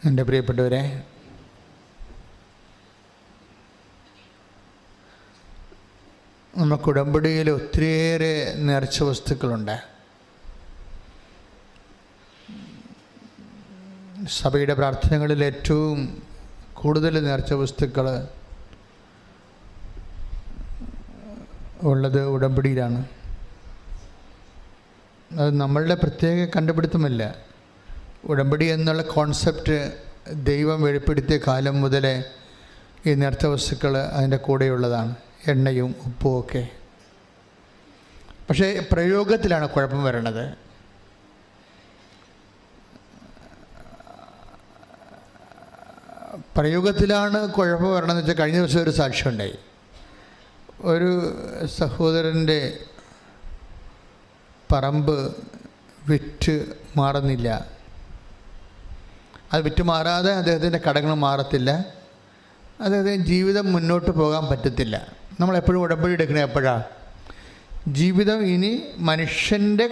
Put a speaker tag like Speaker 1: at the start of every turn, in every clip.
Speaker 1: എൻ്റെ പ്രിയപ്പെട്ടവരെ, നമുക്ക് ഉടമ്പടിയിൽ ഒത്തിരിയേറെ നേർച്ച വസ്തുക്കളുണ്ട്. സഭയുടെ പ്രാർത്ഥനകളിൽ ഏറ്റവും കൂടുതൽ നേർച്ച വസ്തുക്കൾ ഉള്ളത് ഉടമ്പടിയിലാണ്. അത് നമ്മളുടെ പ്രത്യേക കണ്ടുപിടുത്തമല്ല. ഉടമ്പടി എന്നുള്ള കോൺസെപ്റ്റ് ദൈവം വെളിപ്പെടുത്തിയ കാലം മുതലേ ഈ നേർച്ച വസ്തുക്കൾ അതിൻ്റെ കൂടെയുള്ളതാണ്, എണ്ണയും ഉപ്പും ഒക്കെ. പക്ഷേ പ്രയോഗത്തിലാണ് കുഴപ്പം വരണത്. പ്രയോഗത്തിലാണ് കുഴപ്പം വരണമെന്ന് വെച്ചാൽ, കഴിഞ്ഞ ദിവസം ഒരു സാക്ഷ്യം ഉണ്ടായി. ഒരു സഹോദരൻ്റെ പറമ്പ് വിറ്റ് മാറുന്നില്ല. അത് വിറ്റ് മാറാതെ അദ്ദേഹത്തിൻ്റെ കടങ്ങൾ മാറത്തില്ല. അദ്ദേഹത്തിന് ജീവിതം മുന്നോട്ട് പോകാൻ പറ്റത്തില്ല. നമ്മളെപ്പോഴും ഉടമ്പടി എടുക്കണേ എപ്പോഴാണ്? ജീവിതം ഇനി മനുഷ്യൻ്റെ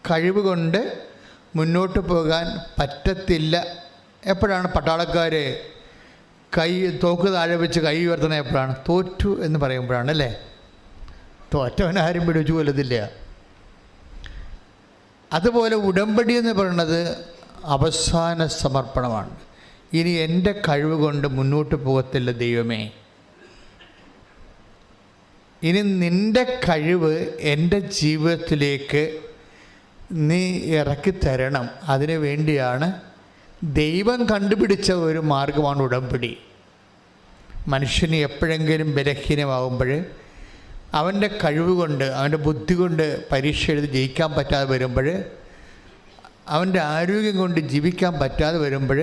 Speaker 1: കഴിവ് കൊണ്ട് മുന്നോട്ട് പോകാൻ പറ്റത്തില്ല. എപ്പോഴാണ് പട്ടാളക്കാർ തോക്ക് താഴെ വെച്ച് കൈ ഉയർത്തണത്? എപ്പോഴാണ്? തോറ്റു എന്ന് പറയുമ്പോഴാണ്, അല്ലേ? തോറ്റവനാരും പിടിച്ചു കൊല്ലത്തില്ല. അതുപോലെ ഉടമ്പടി എന്ന് പറയുന്നത് അവസാന സമർപ്പണമാണ്. ഇനി എൻ്റെ കഴിവ് കൊണ്ട് മുന്നോട്ട് പോകത്തില്ല ദൈവമേ, ഇനി നിൻ്റെ കഴിവ് എൻ്റെ ജീവിതത്തിലേക്ക് നീ ഇറക്കി തരണം. അതിനു വേണ്ടിയാണ് ദൈവം കണ്ടുപിടിച്ച ഒരു മാർഗമാണ് ഉടമ്പടി. മനുഷ്യന് എപ്പോഴെങ്കിലും ബലഹീനമാകുമ്പോൾ, അവൻ്റെ കഴിവ് കൊണ്ട്, അവൻ്റെ ബുദ്ധി കൊണ്ട് പരീക്ഷ എഴുതി ജയിക്കാൻ പറ്റാതെ വരുമ്പോൾ, അവൻ്റെ ആരോഗ്യം കൊണ്ട് ജീവിക്കാൻ പറ്റാതെ വരുമ്പോൾ,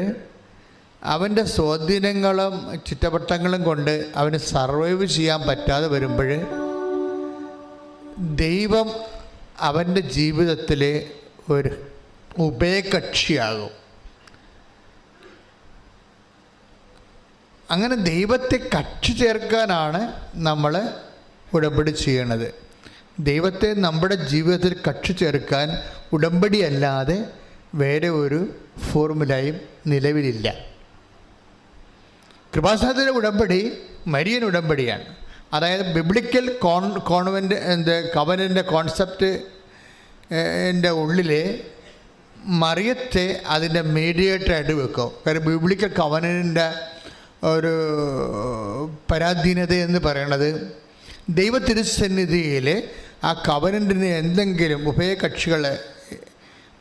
Speaker 1: അവൻ്റെ സ്വാധീനങ്ങളും ചുറ്റവട്ടങ്ങളും കൊണ്ട് അവന് സർവൈവ് ചെയ്യാൻ പറ്റാതെ വരുമ്പോൾ, ദൈവം അവൻ്റെ ജീവിതത്തിലെ ഒരു ഉഭയകക്ഷിയാകും. അങ്ങനെ ദൈവത്തെ കക്ഷി ചേർക്കാനാണ് നമ്മൾ ഉടമ്പടി ചെയ്യണത്. ദൈവത്തെ നമ്മുടെ ജീവിതത്തിൽ കക്ഷി ചേർക്കാൻ ഉടമ്പടി അല്ലാതെ വേറെ ഒരു ഫോർമുലയും നിലവിലില്ല. കൃപാസനത്തിൻ്റെ ഉടമ്പടി മരിയൻ ഉടമ്പടിയാണ്. അതായത് ബിബ്ലിക്കൽ കവനൻ്റെ കോൺസെപ്റ്റ് ഉള്ളിൽ മറിയത്തെ അതിൻ്റെ മീഡിയേറ്ററായിട്ട് വെക്കും. കാരണം ബിബ്ലിക്കൽ കവനൻ്റെ ഒരു പരാധീനത എന്ന് പറയണത്, ദൈവത്തിരുസന്നിധിയിൽ ആ കവനൻറ്റിന് എന്തെങ്കിലും ഉഭയകക്ഷികൾ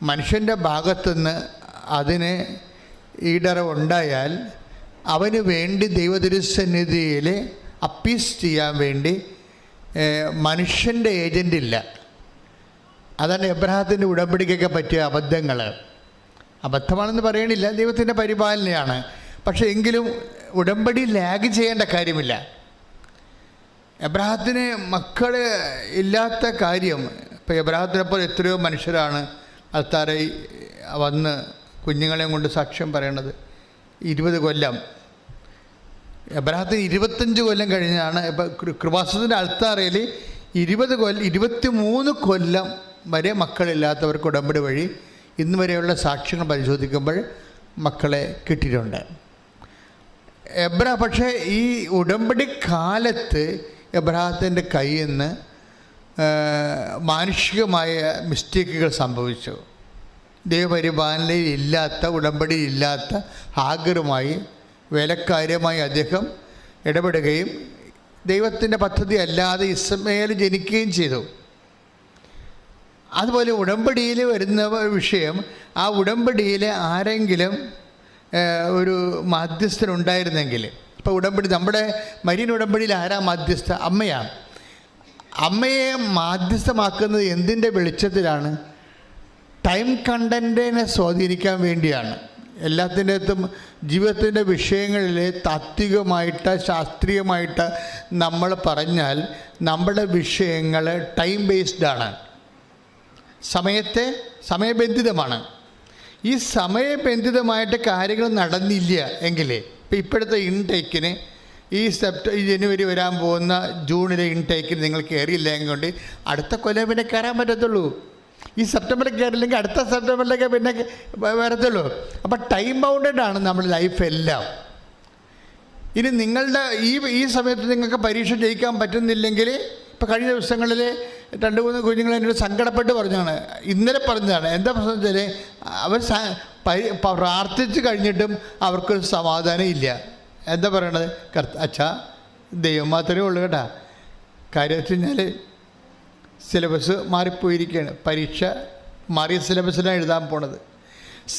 Speaker 1: മനുഷ്യൻ്റെ ഭാഗത്തുനിന്ന് അതിന് ഈടറവുണ്ടായാൽ അവന് വേണ്ടി ദൈവതിരുസന്നിധിയിൽ അപ്പീസ് ചെയ്യാൻ വേണ്ടി മനുഷ്യൻ്റെ ഏജൻ്റില്ല. അതാണ് എബ്രഹാത്തിൻ്റെ ഉടമ്പടിക്കൊക്കെ പറ്റിയ അബദ്ധങ്ങൾ. അബദ്ധമാണെന്ന് പറയണില്ല, ദൈവത്തിൻ്റെ പരിപാലനയാണ്. പക്ഷേ എങ്കിലും ഉടമ്പടി ലാഗ് ചെയ്യേണ്ട കാര്യമില്ല. എബ്രഹാത്തിന് മക്കൾ ഇല്ലാത്ത കാര്യം, ഇപ്പോൾ എബ്രഹാത്തിനെപ്പോലെ എത്രയോ മനുഷ്യരാണ് അൽത്താരയിൽ വന്ന് കുഞ്ഞുങ്ങളെയും കൊണ്ട് സാക്ഷ്യം പറയണത്. 20 കൊല്ലം, എബ്രഹാത്തിന് 25 കൊല്ലം കഴിഞ്ഞാണ്. ഇപ്പോൾ കൃപാസനത്തിൻ്റെ അൽത്താരയിൽ 23 കൊല്ലം വരെ മക്കളില്ലാത്തവർക്ക് ഉടമ്പടി വഴി ഇന്ന് വരെയുള്ള സാക്ഷ്യങ്ങൾ പരിശോധിക്കുമ്പോൾ മക്കളെ കിട്ടിയിട്ടുണ്ട്. പക്ഷേ ഈ ഉടമ്പടി കാലത്ത് എബ്രഹാത്തിൻ്റെ കയ്യിൽ നിന്ന് മാനുഷികമായ മിസ്റ്റേക്കുകൾ സംഭവിച്ചു. ദൈവപരിപാലനയിൽ ഇല്ലാത്ത, ഉടമ്പടിയിൽ ഇല്ലാത്ത ഹാഗറുമായി വേലക്കാര്യമായി അദ്ദേഹം ഇടപെടുകയും ദൈവത്തിൻ്റെ പദ്ധതി അല്ലാതെ ഇസ്മായേൽ ജനിക്കുകയും ചെയ്തു. അതുപോലെ ഉടമ്പടിയിൽ വരുന്ന വിഷയം, ആ ഉടമ്പടിയിൽ ആരെങ്കിലും ഒരു മാധ്യസ്ഥനുണ്ടായിരുന്നെങ്കിൽ, ഇപ്പോൾ ഉടമ്പടി നമ്മുടെ മരിയൻ ഉടമ്പടിയിൽ ആരാ മാധ്യസ്ഥ? അമ്മയാണ്. അമ്മയെ മാധ്യസ്ഥമാക്കുന്നത് എന്തിൻ്റെ വെളിച്ചത്തിലാണ്? ടൈം കണ്ടൻറ്റിനെ സ്വാധീനിക്കാൻ വേണ്ടിയാണ്. എല്ലാത്തിൻ്റെ അകത്തും ജീവിതത്തിൻ്റെ വിഷയങ്ങളിൽ താത്വികമായിട്ട് ശാസ്ത്രീയമായിട്ട് നമ്മൾ പറഞ്ഞാൽ നമ്മുടെ വിഷയങ്ങൾ ടൈം ബേസ്ഡാണ്, സമയബന്ധിതമാണ്. ഈ സമയബന്ധിതമായിട്ട് കാര്യങ്ങൾ നടന്നില്ല എങ്കിൽ, ഇപ്പോഴത്തെ ഇൻടേക്കിന് ഈ ജനുവരി വരാൻ പോകുന്ന ജൂണിലെ ഇൻടേക്കിന് നിങ്ങൾ കയറിയില്ലെങ്കിൽ കൊണ്ട് അടുത്ത കൊല്ലം പിന്നെ കയറാൻ പറ്റത്തുള്ളൂ. ഈ സെപ്റ്റംബറിൽ കയറില്ലെങ്കിൽ അടുത്ത സെപ്റ്റംബറിലേക്ക് പിന്നെ വരത്തുള്ളൂ. അപ്പം ടൈം ബൗണ്ടഡ് ആണ് നമ്മുടെ ലൈഫ് എല്ലാം. ഇനി നിങ്ങളുടെ ഈ സമയത്ത് നിങ്ങൾക്ക് പരീക്ഷ ജയിക്കാൻ പറ്റുന്നില്ലെങ്കിൽ, ഇപ്പോൾ കഴിഞ്ഞ ദിവസങ്ങളിൽ 2-3 കുഞ്ഞുങ്ങൾ എന്നോട് സങ്കടപ്പെട്ട് പറഞ്ഞാണ്, ഇന്നലെ പറഞ്ഞതാണ്. എന്താ പ്രശ്നം വെച്ചാൽ അവർ പ്രാർത്ഥിച്ച് കഴിഞ്ഞിട്ടും അവർക്കൊരു സമാധാനം ഇല്ല. എന്താ പറയണത്? അച്ഛാ ദൈവം മാത്രമേ ഉള്ളൂ കേട്ടാ. കാര്യം വെച്ച് കഴിഞ്ഞാൽ സിലബസ് മാറിപ്പോയിരിക്കുകയാണ്. പരീക്ഷ മാറിയ സിലബസിലാണ് എഴുതാൻ പോണത്.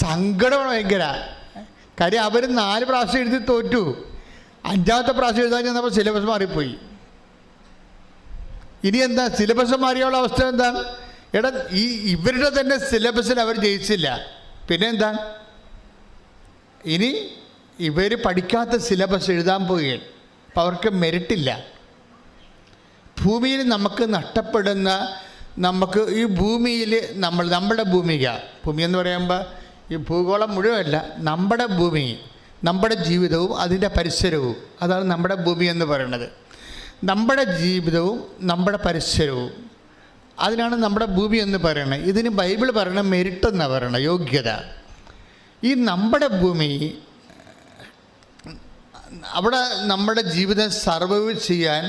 Speaker 1: സങ്കടമാണ് ഭയങ്കര. കാര്യം അവർ 4 പ്രാവശ്യം എഴുതി തോറ്റു. 5ാമത്തെ പ്രാവശ്യം എഴുതാൻ ചെന്നപ്പോൾ സിലബസ് മാറിപ്പോയി. ഇനി എന്താ സിലബസ് മാറിയുള്ള അവസ്ഥ എന്താണ്? എടാ ഇവരുടെ തന്നെ സിലബസിൽ അവർ ജയിച്ചില്ല. പിന്നെ എന്താ? ഇനി ഇവർ പഠിക്കാത്ത സിലബസ് എഴുതാൻ പോവുകയാണ്. അപ്പം അവർക്ക് മെറിറ്റില്ല. ഭൂമിയിൽ നമുക്ക് നഷ്ടപ്പെടുന്ന, നമുക്ക് ഈ ഭൂമിയിൽ നമ്മുടെ ഭൂമി എന്ന് പറയുമ്പോൾ ഈ ഭൂഗോളം മുഴുവനല്ല, നമ്മുടെ ഭൂമി, നമ്മുടെ ജീവിതവും അതിൻ്റെ പരിസരവും, അതാണ് നമ്മുടെ ഭൂമി എന്ന് പറയുന്നത്. നമ്മുടെ ജീവിതവും നമ്മുടെ പരിസരവും, അതിനാണ് നമ്മുടെ ഭൂമി എന്ന് പറയുന്നത്. ഇതിന് ബൈബിൾ പറയണ മെരിറ്റ് എന്നാണ് പറയണത്, യോഗ്യത. ഈ നമ്മുടെ ഭൂമി, അവിടെ നമ്മുടെ ജീവിതം സർവൈവ് ചെയ്യാൻ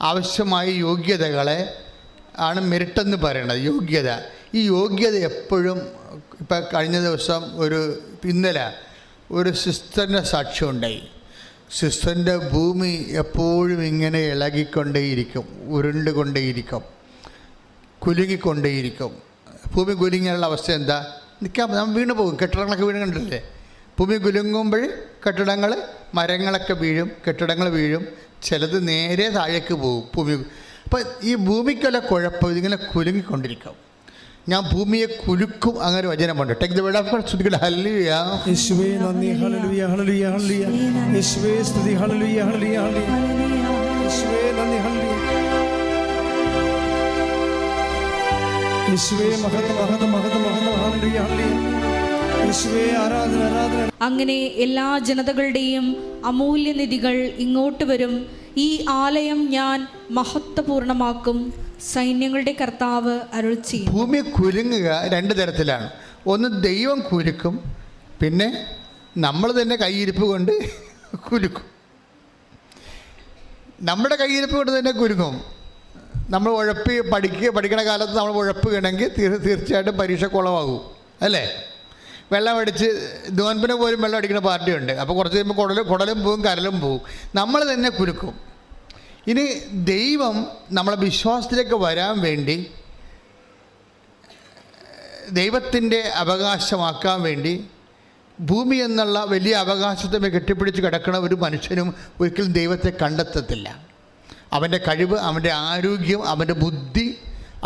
Speaker 1: ആവശ്യമായ യോഗ്യതകളെ ആണ് മെരിറ്റ് പറയുന്നത്, യോഗ്യത. ഈ യോഗ്യത എപ്പോഴും, ഇപ്പം കഴിഞ്ഞ ദിവസം ഇന്നലെ ഒരു സിസ്റ്ററിൻ്റെ സാക്ഷ്യം ഉണ്ടായി. സിസ്റ്ററിൻ്റെ ഭൂമി എപ്പോഴും ഇങ്ങനെ ഇളകിക്കൊണ്ടേയിരിക്കും, ഉരുണ്ടുകൊണ്ടേയിരിക്കും, കുലുങ്ങിക്കൊണ്ടേയിരിക്കും. ഭൂമി കുലുങ്ങിയുള്ള അവസ്ഥ എന്താ? നമ്മൾ വീണ് പോകും. കെട്ടിടങ്ങളൊക്കെ വീണ് കണ്ടില്ലേ? ഭൂമി കുലുങ്ങുമ്പോൾ കെട്ടിടങ്ങൾ, മരങ്ങളൊക്കെ വീഴും, കെട്ടിടങ്ങൾ വീഴും, ചിലത് നേരെ താഴേക്ക് പോകും ഭൂമി. അപ്പം ഈ ഭൂമിക്കുള്ള കുഴപ്പം ഇതിങ്ങനെ കുലുങ്ങിക്കൊണ്ടിരിക്കും. ഞാൻ ഭൂമിയെ കുലുക്കും, അങ്ങനെ വചനമുണ്ട്. Take the word of God. സ്തുതികൾ. ഹല്ലേലൂയ. യേശുവേ നന്ദി. ഹല്ലേലൂയ ഹല്ലേലൂയ ഹല്ലേലൂയ. യേശുവേ സ്തുതി. ഹല്ലേലൂയ ഹല്ലേലൂയ ഹല്ലേലൂയ. യേശുവേ നന്ദി. ഹല്ലേലൂയ. യേശുവേ മഹത്വം മഹത്വം മഹത്വം മഹത്വം. ഹല്ലേലൂയ ഹല്ലേലൂയ. യേശുവേ ആരാധന ആരാധന. അങ്ങനെ എല്ലാ ജനതകളുടെയും അമൂല്യനിധികൾ ഇങ്ങോട്ട് വരും. ഈ ആലയം ഞാൻ മഹത്വപൂർണമാക്കും. സൈന്യങ്ങളുടെ കർത്താവ് അരുളിച്ചെയ്യുന്നു. ഭൂമി കുലുങ്ങുക 2 തരത്തിലാണ്. ഒന്ന് ദൈവം കുലുക്കും, പിന്നെ നമ്മൾ തന്നെ കയ്യിരിപ്പ് കൊണ്ട് കുലുക്കും. നമ്മുടെ കയ്യിരിപ്പ് കൊണ്ട് തന്നെ കുലുങ്ങും. നമ്മൾ പഠിക്കണ കാലത്ത് നമ്മൾ ഉഴപ്പുകയാണെങ്കിൽ തീർച്ചയായിട്ടും പരീക്ഷ കുളമാകും, അല്ലേ? വെള്ളം അടിച്ച് നോൻപിന് പോലും വെള്ളം അടിക്കുന്ന പാർട്ടിയുണ്ട്. അപ്പോൾ കുറച്ച് കഴിയുമ്പോൾ കുടലും പോവും, കരലും പോവും. നമ്മൾ തന്നെ കുലുക്കും. ഇനി ദൈവം നമ്മളെ വിശ്വാസത്തിലേക്ക് വരാൻ വേണ്ടി, ദൈവത്തിൻ്റെ അവകാശമാക്കാൻ വേണ്ടി, ഭൂമി എന്നുള്ള വലിയ അവകാശത്തെ കെട്ടിപ്പിടിച്ച് കിടക്കുന്ന ഒരു മനുഷ്യനും ഒരിക്കലും ദൈവത്തെ കണ്ടെത്തത്തില്ല. അവൻ്റെ കഴിവ്, അവൻ്റെ ആരോഗ്യം, അവൻ്റെ ബുദ്ധി,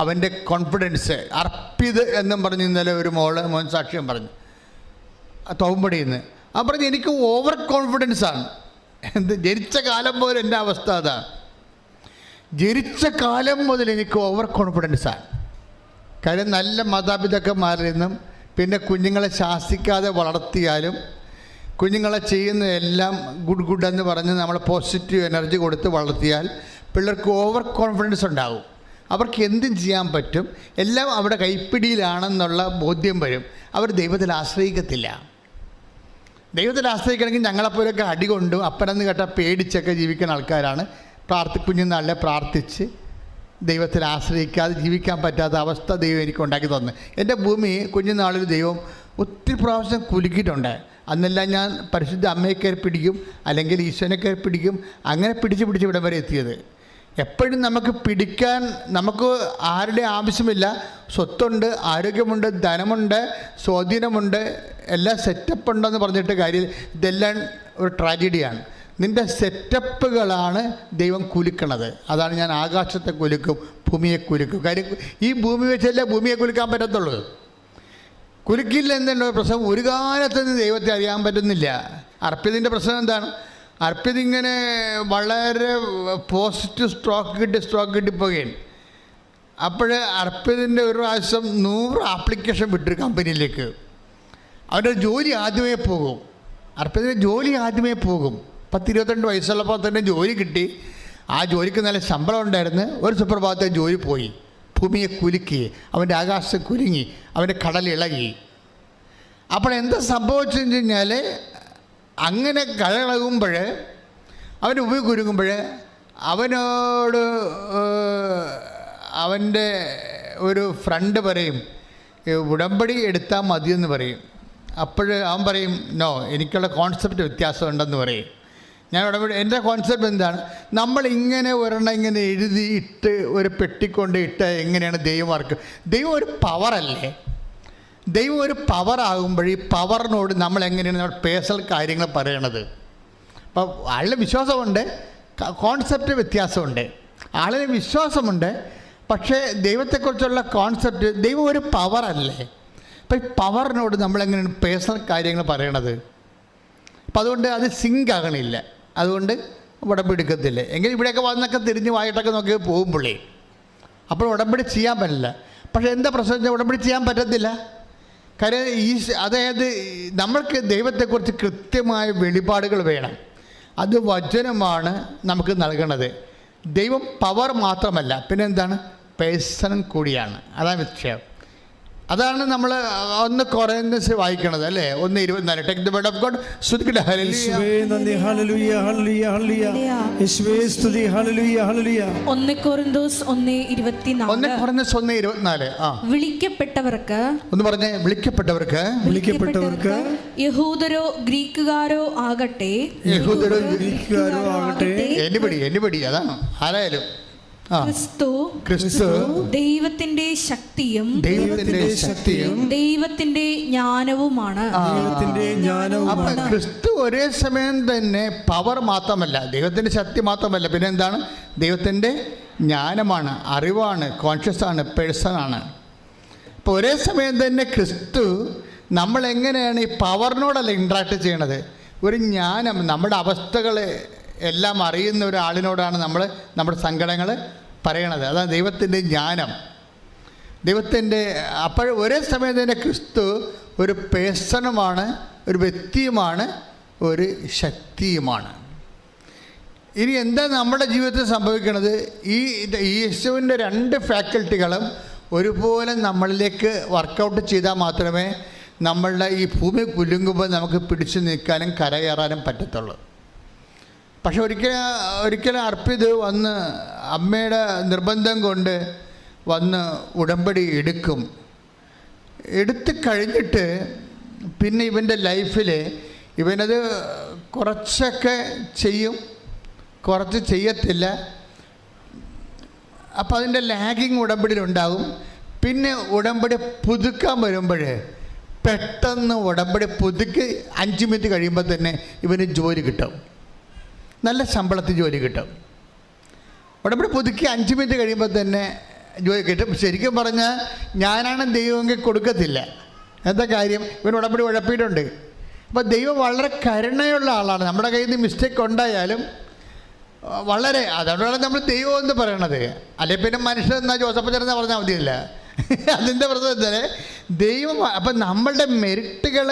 Speaker 1: അവൻ്റെ കോൺഫിഡൻസ്, അർപ്പിത് എന്നും പറഞ്ഞ് ഇന്നലെ ഒരു മോൻ സാക്ഷ്യം പറഞ്ഞു തോമ്പടിയിൽ നിന്ന്. ആ പറഞ്ഞ് എനിക്ക് ഓവർ കോൺഫിഡൻസാണ്. ജനിച്ച കാലം മുതൽ എൻ്റെ അവസ്ഥ അതാണ്. ജനിച്ച കാലം മുതൽ എനിക്ക് ഓവർ കോൺഫിഡൻസാണ്. കാര്യം നല്ല മാതാപിതാക്കന്മാരിൽ നിന്നും, പിന്നെ കുഞ്ഞുങ്ങളെ ശാസിക്കാതെ വളർത്തിയാലും, കുഞ്ഞുങ്ങളെ ചെയ്യുന്നതെല്ലാം ഗുഡ് എന്ന് പറഞ്ഞ് നമ്മൾ പോസിറ്റീവ് എനർജി കൊടുത്ത് വളർത്തിയാൽ പിള്ളേർക്ക് ഓവർ കോൺഫിഡൻസ് ഉണ്ടാകും. അവർക്ക് എന്തും ചെയ്യാൻ പറ്റും, എല്ലാം അവിടെ കൈപ്പിടിയിലാണെന്നുള്ള ബോധ്യം വരും. അവർ ദൈവത്തിൽ ആശ്രയിക്കത്തില്ല. ദൈവത്തിൽ ആശ്രയിക്കണമെങ്കിൽ ഞങ്ങളെപ്പോലൊക്കെ അടികൊണ്ടും അപ്പനെന്ന് കേട്ടാൽ പേടിച്ചൊക്കെ ജീവിക്കുന്ന ആൾക്കാരാണ്. കുഞ്ഞുനാളിലെ പ്രാർത്ഥിച്ച് ദൈവത്തിൽ ആശ്രയിക്കാതെ ജീവിക്കാൻ പറ്റാത്ത അവസ്ഥ ദൈവം എനിക്ക് ഉണ്ടാക്കി തന്നു. എൻ്റെ ഭൂമി കുഞ്ഞുനാളിൽ ദൈവം ഒത്തിരി പ്രാവശ്യം കുലുക്കിയിട്ടുണ്ട്. അന്നെല്ലാം ഞാൻ പരിശുദ്ധ അമ്മയെ കയറി പിടിക്കും, അല്ലെങ്കിൽ ഈശോനെ കയറി പിടിക്കും. അങ്ങനെ പിടിച്ച് ഇവിടം വരെ എത്തിയത്. എപ്പോഴും നമുക്ക് പിടിക്കാൻ നമുക്ക് ആരുടെ ആവശ്യമില്ല. സ്വത്തുണ്ട്, ആരോഗ്യമുണ്ട്, ധനമുണ്ട്, സ്വാധീനമുണ്ട്, എല്ലാം സെറ്റപ്പ് ഉണ്ടെന്ന് പറഞ്ഞിട്ട് കാര്യം. ഇതെല്ലാം ഒരു ട്രാജഡിയാണ്. നിൻ്റെ സെറ്റപ്പുകളാണ് ദൈവം കുലുക്കണത്. അതാണ് ഞാൻ ആകാശത്തെ കുലുക്കും, ഭൂമിയെ കുലുക്കും. കാര്യം ഈ ഭൂമി വെച്ചല്ലേ ഭൂമിയെ കുലുക്കാൻ പറ്റത്തുള്ളൂ. കുലുക്കില്ല എന്നുള്ള പ്രശ്നം. ഒരു കാലത്ത് നിന്ന് ദൈവത്തെ അറിയാൻ പറ്റുന്നില്ല. അർപ്പിതിൻ്റെ പ്രശ്നം എന്താണ്? അർപ്പിതിങ്ങനെ വളരെ പോസിറ്റീവ് സ്ട്രോക്ക് കിട്ടിപ്പോവുകയാണ്. അപ്പോൾ അർപ്പിതിൻ്റെ ഒരു പ്രാവശ്യം 100 ആപ്ലിക്കേഷൻ വിട്ടൊരു കമ്പനിയിലേക്ക്. അവരുടെ ജോലി ആദ്യമേ പോകും. അർപ്പിതിൻ്റെ ജോലി ആദ്യമേ പോകും. 10-22 വയസ്സുള്ളപ്പോൾ തന്നെ ജോലി കിട്ടി. ആ ജോലിക്ക് നല്ല ശമ്പളം ഉണ്ടായിരുന്നു. ഒരു സുപ്രഭാതത്തെ ജോലി ഭൂമിയെ കുലുക്കി, അവൻ്റെ ആകാശം കുലുങ്ങി, അവൻ്റെ കടലിളകി. അപ്പോൾ എന്താ സംഭവിച്ചെന്ന് കഴിഞ്ഞാൽ, അങ്ങനെ കടലിളകുമ്പോൾ, അവൻ്റെ ഭൂമി കുലുങ്ങുമ്പോൾ അവനോട് അവൻ്റെ ഒരു ഫ്രണ്ട് പറയും, ഉടമ്പടി എടുത്താൽ മതിയെന്ന് പറയും. അപ്പോൾ അവൻ പറയും, നോ, എനിക്കുള്ള കോൺസെപ്റ്റ് വ്യത്യാസമുണ്ടെന്ന് പറയും. ഞാൻ ഉടമ്പടി, എൻ്റെ കോൺസെപ്റ്റ് എന്താണ്, നമ്മളിങ്ങനെ ഒരെണ്ണം ഇങ്ങനെ എഴുതി ഇട്ട് ഒരു പെട്ടിക്കൊണ്ട് ഇട്ട് എങ്ങനെയാണ് ദൈവം വർക്ക്? ദൈവം ഒരു പവറല്ലേ? ദൈവം ഒരു പവറാകുമ്പോൾ ഈ പവറിനോട് നമ്മൾ എങ്ങനെയാണ് നമ്മൾ പേഴ്സണൽ കാര്യങ്ങൾ പറയണത്? അപ്പോൾ ആളുടെ വിശ്വാസമുണ്ട്, കോൺസെപ്റ്റ് വ്യത്യാസമുണ്ട്. ആളിന് വിശ്വാസമുണ്ട്, പക്ഷേ ദൈവത്തെക്കുറിച്ചുള്ള കോൺസെപ്റ്റ്, ദൈവം ഒരു പവറല്ലേ? അപ്പോൾ ഈ പവറിനോട് നമ്മളെങ്ങനെയാണ് പേഴ്സണൽ കാര്യങ്ങൾ പറയണത്? അപ്പം അതുകൊണ്ട് അത് സിങ്ക് ആകണില്ല, അതുകൊണ്ട് ഉടമ്പടി എടുക്കത്തില്ല. എങ്കിൽ ഇവിടെയൊക്കെ വന്നൊക്കെ തിരിഞ്ഞ് വായിട്ടൊക്കെ നോക്കി പോകുമ്പോഴേ അപ്പോൾ ഉടമ്പടി ചെയ്യാൻ പറ്റില്ല. പക്ഷേ എന്താ പ്രശ്നം വെച്ചാൽ ഉടമ്പടി ചെയ്യാൻ പറ്റത്തില്ല. കാര്യം അതായത് നമ്മൾക്ക് ദൈവത്തെക്കുറിച്ച് കൃത്യമായ വെളിപാടുകൾ വേണം. അത് വചനമാണ് നമുക്ക് നൽകണത്. ദൈവം പവർ മാത്രമല്ല, പിന്നെ എന്താണ്, പേഴ്സൺ കൂടിയാണ്. അതാണ് വിഷയം. അതാണ് നമ്മൾ 1 കൊറിന്ത്യൻസ് വായിക്കണത് അല്ലേ, 1:24. Take the word of God. സ്തുതിക്കട്ടെ, ഹല്ലേലൂയ, നന്ദി, ഹല്ലേലൂയ, ഹല്ലേലൂയ, ഹല്ലേലൂയ, യേശുവേ സ്തുതി, ഹല്ലേലൂയ, ഹല്ലേലൂയ.
Speaker 2: 1 കൊരിന്തോസ് 1:24. വിളിക്കപ്പെട്ടവർക്ക്, ഒന്ന്
Speaker 1: പറഞ്ഞേ, വിളിക്കപ്പെട്ടവർക്ക്
Speaker 2: യഹൂദരോ ഗ്രീക്കുകാരോ ആകട്ടെ,
Speaker 1: എനിബഡി അതാണ് ആരായാലും,
Speaker 2: ക്രിസ്തു ദൈവത്തിന്റെ ശക്തിയും ദൈവത്തിന്റെ ജ്ഞാനവുമാണ്.
Speaker 1: ക്രിസ്തു ഒരേ സമയം തന്നെ പവർ മാത്രമല്ല, ദൈവത്തിന്റെ ശക്തി മാത്രമല്ല, പിന്നെ എന്താണ്, ദൈവത്തിന്റെ ജ്ഞാനമാണ്, അറിവാണ്, കോൺഷ്യസ് ആണ്, പേഴ്സൺ ആണ്. അപ്പോൾ ഒരേ സമയം തന്നെ ക്രിസ്തു നമ്മളെങ്ങനെയാണ് ഈ പവറിനോടല്ല ഇൻട്രാക്ട് ചെയ്യണത്, ഒരു ജ്ഞാനം, നമ്മുടെ അവസ്ഥകളെ എല്ലാം അറിയുന്ന ഒരാളിനോടാണ് നമ്മൾ നമ്മുടെ സങ്കടങ്ങൾ പറയണത്. അതാണ് ദൈവത്തിൻ്റെ ജ്ഞാനം, ദൈവത്തിൻ്റെ. അപ്പോൾ ഒരേ സമയം തന്നെ ക്രിസ്തു ഒരു പേഴ്സണുമാണ്, ഒരു വ്യക്തിയുമാണ്, ഒരു ശക്തിയുമാണ്. ഇനി എന്താ നമ്മുടെ ജീവിതത്തിൽ സംഭവിക്കുന്നത്? ഈ യേശുവിൻ്റെ 2 ഫാക്കൽറ്റികളും ഒരുപോലെ നമ്മളിലേക്ക് വർക്കൗട്ട് ചെയ്താൽ മാത്രമേ നമ്മളുടെ ഈ ഭൂമി കുലുങ്ങുമ്പോൾ നമുക്ക് പിടിച്ചു നിൽക്കാനും കരകയറാനും പറ്റത്തുള്ളൂ. പക്ഷെ ഒരിക്കലും അർപ്പിത് വന്ന് അമ്മയുടെ നിർബന്ധം കൊണ്ട് വന്ന് ഉടമ്പടി എടുത്ത് കഴിഞ്ഞിട്ട് പിന്നെ ഇവൻ്റെ ലൈഫിൽ ഇവനത് കുറച്ചൊക്കെ ചെയ്യും, കുറച്ച് ചെയ്യത്തില്ല. അപ്പോൾ അതിൻ്റെ ലാഗിങ് ഉടമ്പടിയിലുണ്ടാകും. പിന്നെ ഉടമ്പടി പുതുക്കാൻ വരുമ്പോൾ പെട്ടെന്ന് ഉടമ്പടി പുതുക്കി 5 മിനിറ്റ് കഴിയുമ്പോൾ തന്നെ ഇവന് ജോലി കിട്ടും, നല്ല ശമ്പളത്തിൽ ജോലി കിട്ടും. ഉടമ്പടി പുതുക്കി 5 മിനിറ്റ് കഴിയുമ്പോൾ തന്നെ ജോലി കിട്ടും. ശരിക്കും പറഞ്ഞാൽ ഞാനാണ് ദൈവമെങ്കിൽ കൊടുക്കത്തില്ല. എന്താ കാര്യം, ഇവൻ ഉടമ്പടി ഉഴപ്പിയിട്ടുണ്ട്. അപ്പോൾ ദൈവം വളരെ കരുണയുള്ള ആളാണ്. നമ്മുടെ കയ്യിൽ നിന്ന് മിസ്റ്റേക്ക് ഉണ്ടായാലും വളരെ, അതുകൊണ്ടാണ് നമ്മൾ ദൈവം എന്ന് പറയണത്. അല്ലെങ്കിൽ പിന്നെ മനുഷ്യൻ എന്നാൽ ജോസഫ് ചേർന്ന് പറഞ്ഞാൽ മതിയില്ല. അതിൻ്റെ പ്രശ്നം എന്താണ്, ദൈവം. അപ്പം നമ്മളുടെ മെറിറ്റുകൾ,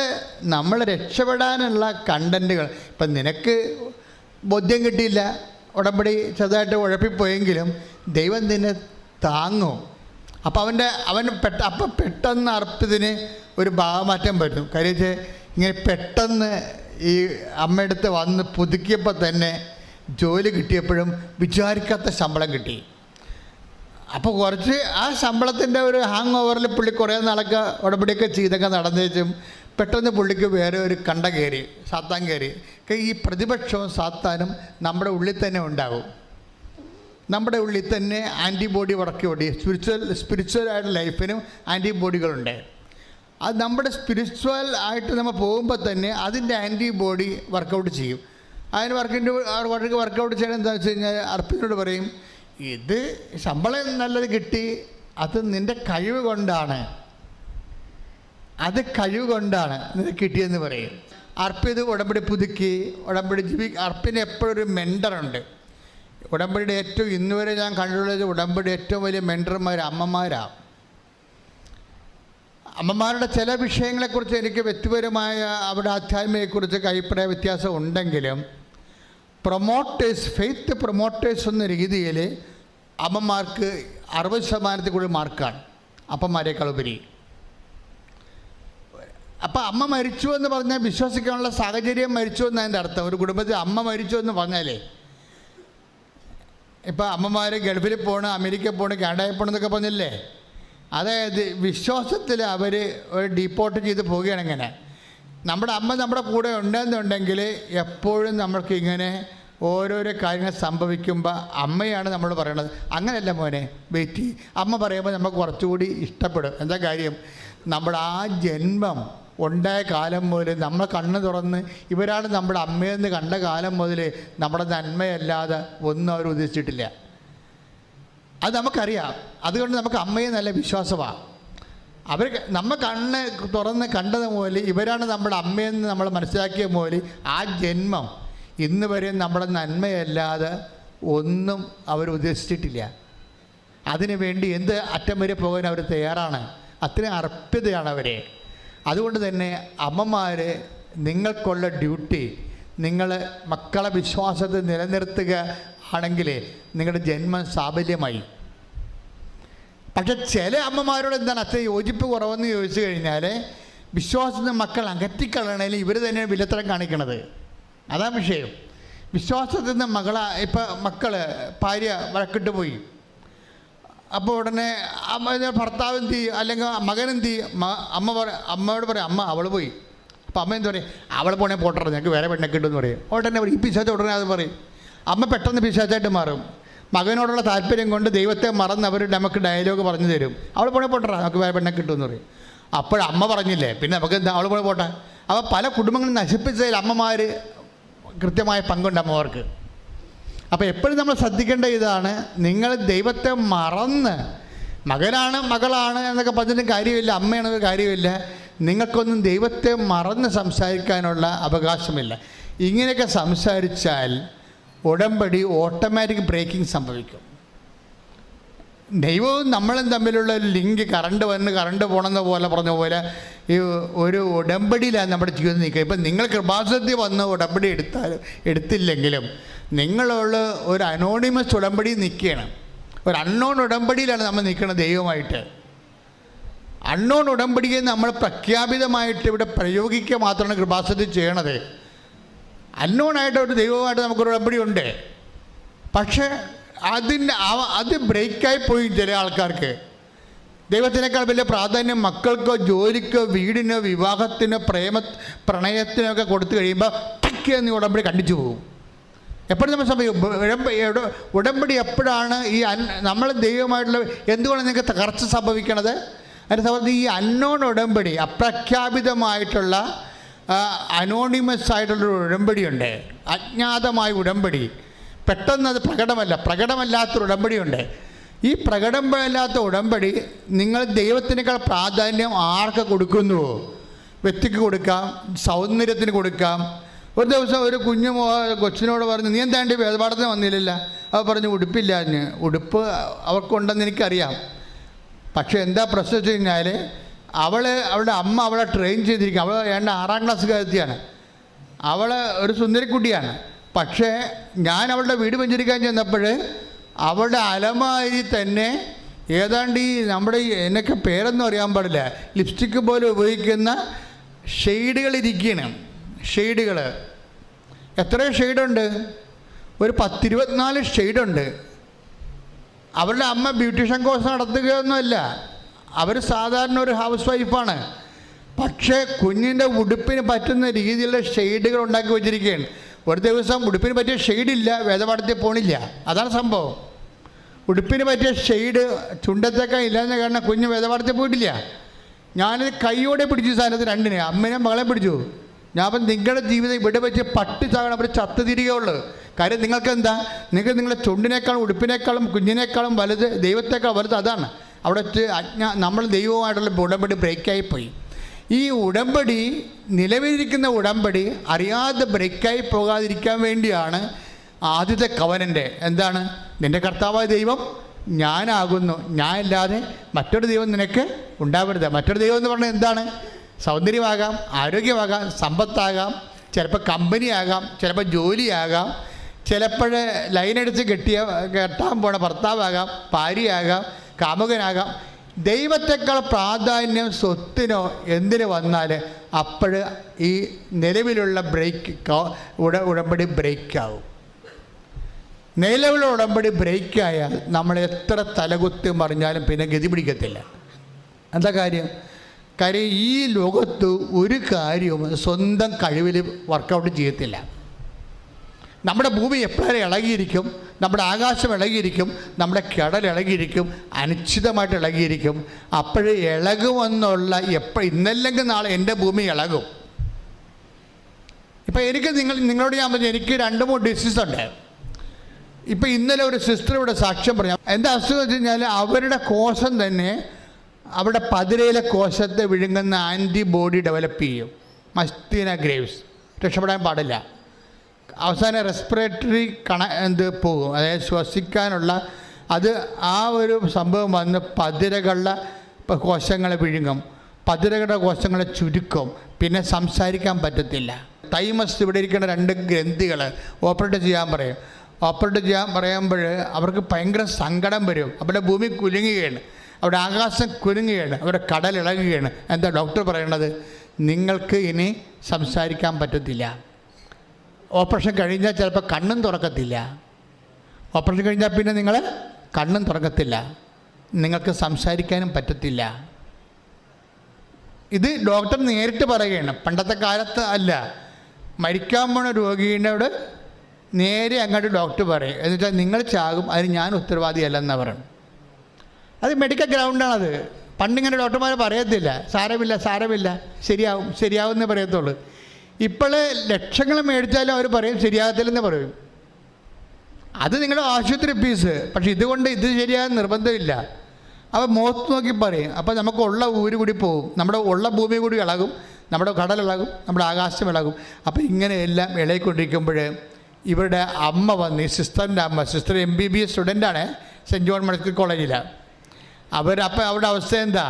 Speaker 1: നമ്മൾ രക്ഷപ്പെടാനുള്ള കണ്ടൻറ്റുകൾ, ഇപ്പം നിനക്ക് ബോധ്യം കിട്ടിയില്ല, ഉടമ്പടി ചെറുതായിട്ട് ഉഴപ്പിപ്പോയെങ്കിലും ദൈവം നിന്നെ താങ്ങും. അപ്പോൾ അപ്പം പെട്ടെന്ന് അർപ്പിതിന് ഒരു ഭാവമാറ്റം പറ്റും. കാര്യം വെച്ചാൽ ഇങ്ങനെ പെട്ടെന്ന് ഈ അമ്മയടുത്ത് വന്ന് പുതുക്കിയപ്പോൾ തന്നെ ജോലി കിട്ടിയപ്പോഴും വിചാരിക്കാത്ത ശമ്പളം കിട്ടി. അപ്പോൾ കുറച്ച് ആ ശമ്പളത്തിൻ്റെ ഒരു ഹാങ് ഓവറിൽ പുള്ളി കുറേ നാളൊക്കെ ഉടമ്പടിയൊക്കെ ചെയ്തൊക്കെ നടന്നേച്ചും പെട്ടെന്ന് പുള്ളിക്ക് വേറെ ഒരു സാത്താൻ കയറി. ഈ പ്രതിപക്ഷവും സാത്താനും നമ്മുടെ ഉള്ളിൽ തന്നെ ഉണ്ടാകും. നമ്മുടെ ഉള്ളിൽ തന്നെ ആൻറ്റിബോഡി വർക്കൗട്ട് ചെയ്യും. സ്പിരിച്വലായിട്ട് ലൈഫിനും ആൻറ്റിബോഡികളുണ്ട്. അത് നമ്മുടെ സ്പിരിച്വൽ ആയിട്ട് നമ്മൾ പോകുമ്പോൾ തന്നെ അതിൻ്റെ ആൻറ്റിബോഡി വർക്കൗട്ട് ചെയ്യും. അതിന് വർക്കൗട്ട് ചെയ്യണം എന്താണെന്ന് വെച്ച് കഴിഞ്ഞാൽ അർപ്പിനോട് പറയും, ഇത് ശമ്പളം നല്ലത് കിട്ടി, അത് നിൻ്റെ കഴിവ് കൊണ്ടാണ്, അത് കഴിവ് കൊണ്ടാണ് നിനക്ക് കിട്ടിയെന്ന് പറയും. അർപ്പിത് ഉടമ്പടി പുതുക്കി അർപ്പിന് എപ്പോഴും ഒരു മെൻറ്ററുണ്ട്. ഉടമ്പടിയുടെ ഏറ്റവും ഇന്നുവരെ ഞാൻ കണ്ടിട്ടുള്ളത് ഉടമ്പടി ഏറ്റവും വലിയ മെൻറ്റർമാർ അമ്മമാരാണ്. അമ്മമാരുടെ ചില വിഷയങ്ങളെക്കുറിച്ച് എനിക്ക് വ്യക്തിപരമായ അവരുടെ ആധ്യാത്മികയെക്കുറിച്ചൊക്കെ അഭിപ്രായ വ്യത്യാസം ഉണ്ടെങ്കിലും ഫെയ്ത്ത് പ്രൊമോട്ടേഴ്സ് എന്ന രീതിയിൽ അമ്മമാർക്ക് 60% കൂടുതൽ മാർക്കാണ് അപ്പന്മാരെക്കാൾ ഉപരി. അപ്പം അമ്മ മരിച്ചു എന്ന് പറഞ്ഞാൽ വിശ്വസിക്കാനുള്ള സാഹചര്യം മരിച്ചു എന്നതിൻ്റെ അർത്ഥം. ഒരു കുടുംബത്തിൽ അമ്മ മരിച്ചു എന്ന് പറഞ്ഞാലേ, ഇപ്പം അമ്മമാർ ഗൾഫിൽ പോകണം, അമേരിക്കയിൽ പോകണം, കാനഡയിൽ പോകണം എന്നൊക്കെ പറഞ്ഞില്ലേ, അതായത് വിശ്വാസത്തിൽ അവർ ഒരു ഡീപ്പോർട്ട് ചെയ്ത് പോവുകയാണ്. ഇങ്ങനെ നമ്മുടെ അമ്മ നമ്മുടെ കൂടെ ഉണ്ടെന്നുണ്ടെങ്കിൽ എപ്പോഴും നമ്മൾക്ക് ഇങ്ങനെ ഓരോരോ കാര്യങ്ങൾ സംഭവിക്കുമ്പോൾ അമ്മയാണ് നമ്മൾ പറയണത്. അങ്ങനെയല്ല മോനെ, വെയിറ്റ് അമ്മ പറയുമ്പോൾ നമുക്ക് കുറച്ചുകൂടി ഇഷ്ടപ്പെടും. എന്താ കാര്യം? നമ്മുടെ ആ ജന്മം ഉണ്ടായ കാലം മുതൽ നമ്മൾ കണ്ണ് തുറന്ന് ഇവരാണ് നമ്മുടെ അമ്മയെന്ന് കണ്ട കാലം മുതൽ നമ്മുടെ നന്മയല്ലാതെ ഒന്നും അവർ ഉദ്ദേശിച്ചിട്ടില്ല. അത് നമുക്കറിയാം. അതുകൊണ്ട് നമുക്ക് അമ്മയെ നല്ല വിശ്വാസമാണ്. അവർ നമ്മൾ കണ്ണ് തുറന്ന് കണ്ടത് മുതൽ ഇവരാണ് നമ്മുടെ അമ്മയെന്ന് നമ്മൾ മനസ്സിലാക്കിയ മുതൽ ആ ജന്മം ഇന്ന് വരെ നമ്മുടെ നന്മയല്ലാതെ ഒന്നും അവർ ഉദ്ദേശിച്ചിട്ടില്ല. അതിനു വേണ്ടി എന്ത് അറ്റം വരെ പോകാൻ അവർ തയ്യാറാണ്. അത്രയും അർപ്പിതയാണ് അവരെ. അതുകൊണ്ട് തന്നെ അമ്മമാർ, നിങ്ങൾക്കുള്ള ഡ്യൂട്ടി നിങ്ങൾ മക്കളെ വിശ്വാസത്തിൽ നിലനിർത്തുക ആണെങ്കിൽ നിങ്ങളുടെ ജന്മം സാഫല്യമായി. പക്ഷെ ചില അമ്മമാരോട് എന്താണ് അത്ര യോജിപ്പ് കുറവെന്ന് ചോദിച്ചു കഴിഞ്ഞാൽ, വിശ്വാസത്തിൽ മക്കൾ അകറ്റിക്കളയണേൽ ഇവർ തന്നെ വിലത്തരം കാണിക്കണത്. അതാണ് വിഷയം. വിശ്വാസത്തിൽ നിന്ന് മക്കൾ ഭാര്യ വഴക്കിട്ട് പോയി, അപ്പോൾ ഉടനെ ഭർത്താവ് എന്ത് ചെയ്യും, അല്ലെങ്കിൽ മകനെന്ത് ചെയ്യും, അമ്മയോട് പറയും അമ്മ അവൾ പോയി. അപ്പോൾ അമ്മ എന്താ പറയും, അവൾ പോണേ പോട്ടറ, ഞങ്ങൾക്ക് വേറെ പെണ്ണൊക്കെ കിട്ടുമെന്ന് പറയും. ഉടനെ ഈ പിശാച്ച് ഉടനെ അത് പറയും. അമ്മ പെട്ടെന്ന് പിശാച്ചായിട്ട് മാറും. മകനോടുള്ള താല്പര്യം കൊണ്ട് ദൈവത്തെ മറന്ന് അവർ നമുക്ക് ഡയലോഗ് പറഞ്ഞു തരും. അവൾ പോണേ പോട്ടറ, നമുക്ക് വേറെ പെണ്ണൊക്കെ കിട്ടുമെന്ന് പറയും. അപ്പോഴമ്മ പറഞ്ഞില്ലേ, പിന്നെ നമുക്ക് എന്താ അവൾ പോണേ പോട്ടെ. അപ്പോൾ പല കുടുംബങ്ങളും നശിപ്പിച്ചതിൽ അമ്മമാർ കൃത്യമായ പങ്കുണ്ട് അമ്മമാർക്ക്. അപ്പോൾ എപ്പോഴും നമ്മൾ ശ്രദ്ധിക്കേണ്ട ഇതാണ്, നിങ്ങൾ ദൈവത്തെ മറന്ന് മകനാണ് മകളാണ് എന്നൊക്കെ പറഞ്ഞിട്ടും കാര്യമില്ല, അമ്മയാണെന്നൊരു കാര്യമില്ല. നിങ്ങൾക്കൊന്നും ദൈവത്തെ മറന്ന് സംസാരിക്കാനുള്ള അവകാശമില്ല. ഇങ്ങനെയൊക്കെ സംസാരിച്ചാൽ ഉടമ്പടി ഓട്ടോമാറ്റിക് ബ്രേക്കിംഗ് സംഭവിക്കും. ദൈവവും നമ്മളും തമ്മിലുള്ള ലിങ്ക് കറണ്ട് പോകണമെന്ന പോലെ പറഞ്ഞ പോലെ ഈ ഒരു ഉടമ്പടിയിലാണ് നമ്മുടെ ജീവിതം നിൽക്കുക. ഇപ്പം നിങ്ങൾ കൃപാസനത്തിൽ വന്ന് ഉടമ്പടി എടുത്തില്ലെങ്കിലും നിങ്ങളുള്ള ഒരു അനോണിമസ് ഉടമ്പടി നിൽക്കുകയാണ്. ഒരു അൺനോൺ ഉടമ്പടിയിലാണ് നമ്മൾ നിൽക്കുന്നത് ദൈവമായിട്ട്. അൺനോൺ ഉടമ്പടിയെ നമ്മൾ പ്രഖ്യാപിതമായിട്ട് ഇവിടെ പ്രയോഗിക്കുക മാത്രമാണ് കൃപാസനത്തിൽ ചെയ്യണത്. അൺനോണായിട്ട് ഒരു ദൈവമായിട്ട് നമുക്കൊരു ഉടമ്പടി ഉണ്ട്. പക്ഷേ അത് ബ്രേക്കായി പോയി ചില ആൾക്കാർക്ക്. ദൈവത്തിനേക്കാൾ വലിയ പ്രാധാന്യം മക്കൾക്കോ ജോലിക്കോ വീടിനോ വിവാഹത്തിനോ പ്രണയത്തിനോ ഒക്കെ കൊടുത്തു കഴിയുമ്പോൾ എന്ന് ഉടമ്പടി കണ്ടിച്ചു പോകും. എപ്പോഴും നമ്മൾ സംഭവിക്കും ഉടമ്പടി എപ്പോഴാണ് നമ്മൾ ദൈവമായിട്ടുള്ള എന്തുകൊണ്ട് നിങ്ങൾക്ക് തകർച്ച സംഭവിക്കണത്? അതിൻ്റെ സംബന്ധിച്ച് ഈ അൺനോൺ ഉടമ്പടി, അപ്രഖ്യാപിതമായിട്ടുള്ള അനോണിമസ് ആയിട്ടുള്ളൊരു ഉടമ്പടിയുണ്ട്, അജ്ഞാതമായ ഉടമ്പടി. പെട്ടെന്ന് അത് പ്രകടമല്ലാത്തൊരു ഉടമ്പടിയുണ്ട്. ഈ പ്രകടമല്ലാത്ത ഉടമ്പടി നിങ്ങൾ ദൈവത്തിനേക്കാൾ പ്രാധാന്യം ആർക്ക് കൊടുക്കുന്നുവോ, വ്യക്തിക്ക് കൊടുക്കാം, സൗന്ദര്യത്തിന് കൊടുക്കാം. ഒരു ദിവസം ഒരു കൊച്ചിനോട് പറഞ്ഞു, നീ എന്താണ്ട് വേദപാഠത്തിന് വന്നില്ലല്ലോ? അവ പറഞ്ഞു ഉടുപ്പില്ല. ഉടുപ്പ് അവർക്കുണ്ടെന്ന് എനിക്കറിയാം. പക്ഷേ എന്താ പ്രശ്നം വെച്ച് കഴിഞ്ഞാൽ അവളുടെ അമ്മ അവളെ ട്രെയിൻ ചെയ്തിരിക്കുക. അവൾ 6ാം ക്ലാസ്സുകാരത്തിയാണ്. അവൾ ഒരു സുന്ദരിക്കുട്ടിയാണ്. പക്ഷേ ഞാൻ അവളുടെ വീട് വെഞ്ചരിക്കാൻ ചെന്നപ്പോൾ അവളുടെ അലമാരി തന്നെ ഏതാണ്ട് നമ്മുടെ എന്നൊക്കെ പേരൊന്നും അറിയാൻ പാടില്ല, ലിപ്സ്റ്റിക്ക് പോലെ ഉപയോഗിക്കുന്ന ഷെയ്ഡുകളിരിക്കുകയാണ്. ഷെയ്ഡുകൾ എത്ര ഷെയ്ഡുണ്ട്? ഒരു 10-24 ഷെയ്ഡുണ്ട്. അവരുടെ അമ്മ ബ്യൂട്ടീഷ്യൻ കോഴ്സ് നടത്തുകയൊന്നുമല്ല, അവർ സാധാരണ ഒരു ഹൗസ് വൈഫാണ്. പക്ഷേ കുഞ്ഞിൻ്റെ ഉടുപ്പിന് പറ്റുന്ന രീതിയിലുള്ള ഷെയ്ഡുകൾ ഉണ്ടാക്കി വെച്ചിരിക്കുകയാണ്. ഒരു ദിവസം ഉടുപ്പിന് പറ്റിയ ഷെയ്ഡില്ല, വേദപാഠത്തിൽ പോണില്ല. അതാണ് സംഭവം. ഉടുപ്പിന് പറ്റിയ ഷെയ്ഡ് ചുണ്ടത്തേക്കാൻ ഇല്ലാന്ന് കാരണം കുഞ്ഞ് വേദപാഠത്തിൽ പോയിട്ടില്ല. ഞാനത് കൈയോടെ പിടിച്ചു സാധനത്തിൽ രണ്ടിനെ, അമ്മേനെ മകളെ പിടിച്ചു. ഞാൻ അപ്പം നിങ്ങളുടെ ജീവിതം ഇവിടെ വെച്ച് പട്ടി ചാകണം, അവർ ചത്ത് തിരികെയുള്ളൂ. കാര്യം നിങ്ങൾക്ക് എന്താ, നിങ്ങളുടെ ചുണ്ടിനേക്കാളും ഉടുപ്പിനേക്കാളും കുഞ്ഞിനേക്കാളും വലുത്, ദൈവത്തേക്കാൾ വലുത് അതാണ്. അവിടെ വെച്ച് നമ്മൾ ദൈവവുമായിട്ടുള്ള ഉടമ്പടി ബ്രേക്കായിപ്പോയി. ഈ ഉടമ്പടി, നിലവിലിരിക്കുന്ന ഉടമ്പടി അറിയാതെ ബ്രേക്കായി പോകാതിരിക്കാൻ വേണ്ടിയാണ് ആദ്യത്തെ കവനൻ്റ്. എന്താണ്? നിൻ്റെ കർത്താവായ ദൈവം ഞാനാകുന്നു, ഞാൻ ഇല്ലാതെ മറ്റൊരു ദൈവം നിനക്ക് ഉണ്ടാവരുത്. മറ്റൊരു ദൈവം എന്ന് പറഞ്ഞാൽ എന്താണ്? സൗന്ദര്യമാകാം, ആരോഗ്യമാകാം, സമ്പത്താകാം, ചിലപ്പോൾ കമ്പനിയാകാം, ചിലപ്പോൾ ജോലിയാകാം, ചിലപ്പോൾ ലൈനടിച്ച് കെട്ടാൻ പോണ ഭർത്താവാകാം, ഭാര്യയാകാം, കാമുകനാകാം. ദൈവത്തെക്കാൾ പ്രാധാന്യം സ്വത്തിനോ എന്തിനു വന്നാൽ അപ്പോൾ ഈ നിലവിലുള്ള ഉടമ്പടി ബ്രേക്കാവും. നിലവിലുള്ള ഉടമ്പടി ബ്രേക്കായാൽ നമ്മൾ എത്ര തലകുത്തി മറിഞ്ഞാലും പിന്നെ ഗതി പിടിക്കത്തില്ല. എന്താ കാര്യം? ഈ ലോകത്ത് ഒരു കാര്യവും സ്വന്തം കഴിവിൽ വർക്കൗട്ട് ചെയ്യത്തില്ല. നമ്മുടെ ഭൂമി എപ്പോഴും ഇളകിയിരിക്കും, നമ്മുടെ ആകാശം ഇളകിയിരിക്കും, നമ്മുടെ കടൽ ഇളകിയിരിക്കും, അനിശ്ചിതമായിട്ട് ഇളകിയിരിക്കും. അപ്പോഴേ ഇളകുമെന്നുള്ള ഇന്നല്ലെങ്കിൽ നാളെ എൻ്റെ ഭൂമി ഇളകും. ഇപ്പം നിങ്ങളോട് ഞാൻ പറഞ്ഞു, എനിക്ക് 2-3 ഡിസീസ് ഉണ്ട്. ഇപ്പം ഇന്നലെ ഒരു സിസ്റ്റർ ഇവിടെ സാക്ഷ്യം പറഞ്ഞു. എന്താ അസുഖം വെച്ച് കഴിഞ്ഞാൽ അവരുടെ കോശം തന്നെ അവിടെ പതിരയിലെ കോശത്തെ വിഴുങ്ങുന്ന ആൻറ്റിബോഡി ഡെവലപ്പ് ചെയ്യും. മസ്തീന ഗ്രേവ്സ് രക്ഷപ്പെടാൻ പാടില്ല. അവസാനം റെസ്പിറേറ്ററി പോകും, അതായത് ശ്വസിക്കാനുള്ള ആ ഒരു സംഭവം വന്ന് പതിരകളുടെ കോശങ്ങളെ വിഴുങ്ങും, പതിരകളുടെ കോശങ്ങളെ ചുരുക്കും, പിന്നെ സംസാരിക്കാൻ പറ്റത്തില്ല. തൈമസ് ഇവിടെ ഇരിക്കുന്ന 2 ഗ്രന്ഥികൾ ഓപ്പറേറ്റ് ചെയ്യാൻ പറയും. ഓപ്പറേറ്റ് ചെയ്യാൻ പറയുമ്പോൾ അവർക്ക് ഭയങ്കര സങ്കടം വരും. അവരുടെ ഭൂമി കുലുങ്ങുകയാണ്, അവിടെ ആകാശം കുലുങ്ങുകയാണ്, അവരുടെ കടൽ ഇളകുകയാണ്. എന്താ ഡോക്ടർ പറയണത്? നിങ്ങൾക്ക് ഇനി സംസാരിക്കാൻ പറ്റത്തില്ല. ഓപ്പറേഷൻ കഴിഞ്ഞാൽ ചിലപ്പോൾ കണ്ണും തുറക്കത്തില്ല. ഓപ്പറേഷൻ കഴിഞ്ഞാൽ പിന്നെ നിങ്ങൾ കണ്ണും തുറക്കത്തില്ല, നിങ്ങൾക്ക് സംസാരിക്കാനും പറ്റത്തില്ല. ഇത് ഡോക്ടർ നേരിട്ട് പറയുകയാണ്. പണ്ടത്തെ കാലത്ത് അല്ല, മരിക്കാൻ പോണ രോഗീനോട് നേരെ അങ്ങോട്ട് ഡോക്ടർ പറയും. എന്നിട്ട് നിങ്ങൾ ചാകും, അതിന് ഞാൻ ഉത്തരവാദിയല്ലെന്നാണ് പറയണം. അത് മെഡിക്കൽ ഗ്രൗണ്ടാണത്. പണ്ടിങ്ങനെ ഡോക്ടർമാർ പറയത്തില്ല, സാരമില്ല ശരിയാവും എന്നേ പറയത്തുള്ളൂ. ഇപ്പോൾ ലക്ഷങ്ങൾ മേടിച്ചാലും അവർ പറയും ശരിയാകത്തില്ലെന്ന് പറയും. അത് നിങ്ങളുടെ ആശുപത്രി ഫീസ്. പക്ഷെ ഇതുകൊണ്ട് ഇത് ശരിയാകാൻ നിർബന്ധമില്ല. അപ്പോൾ മുഖത്ത് നോക്കി പറയും. അപ്പോൾ നമുക്കുള്ള ഊര് കൂടി പോകും, നമ്മുടെ ഉള്ള ഭൂമി കൂടി ഇളകും, നമ്മുടെ കടൽ ഇളകും, നമ്മുടെ ആകാശം ഇളകും. അപ്പോൾ ഇങ്ങനെയെല്ലാം ഇളകിക്കൊണ്ടിരിക്കുമ്പോൾ ഇവരുടെ അമ്മ വന്ന്, ഈ സിസ്റ്ററിൻ്റെ അമ്മ, സിസ്റ്റർ MBBS സ്റ്റുഡൻ്റാണ് സെൻറ്റ് ജോൺ മെഡിക്കൽ കോളേജിൽ. അപ്പോൾ അവരുടെ അവസ്ഥ എന്താ?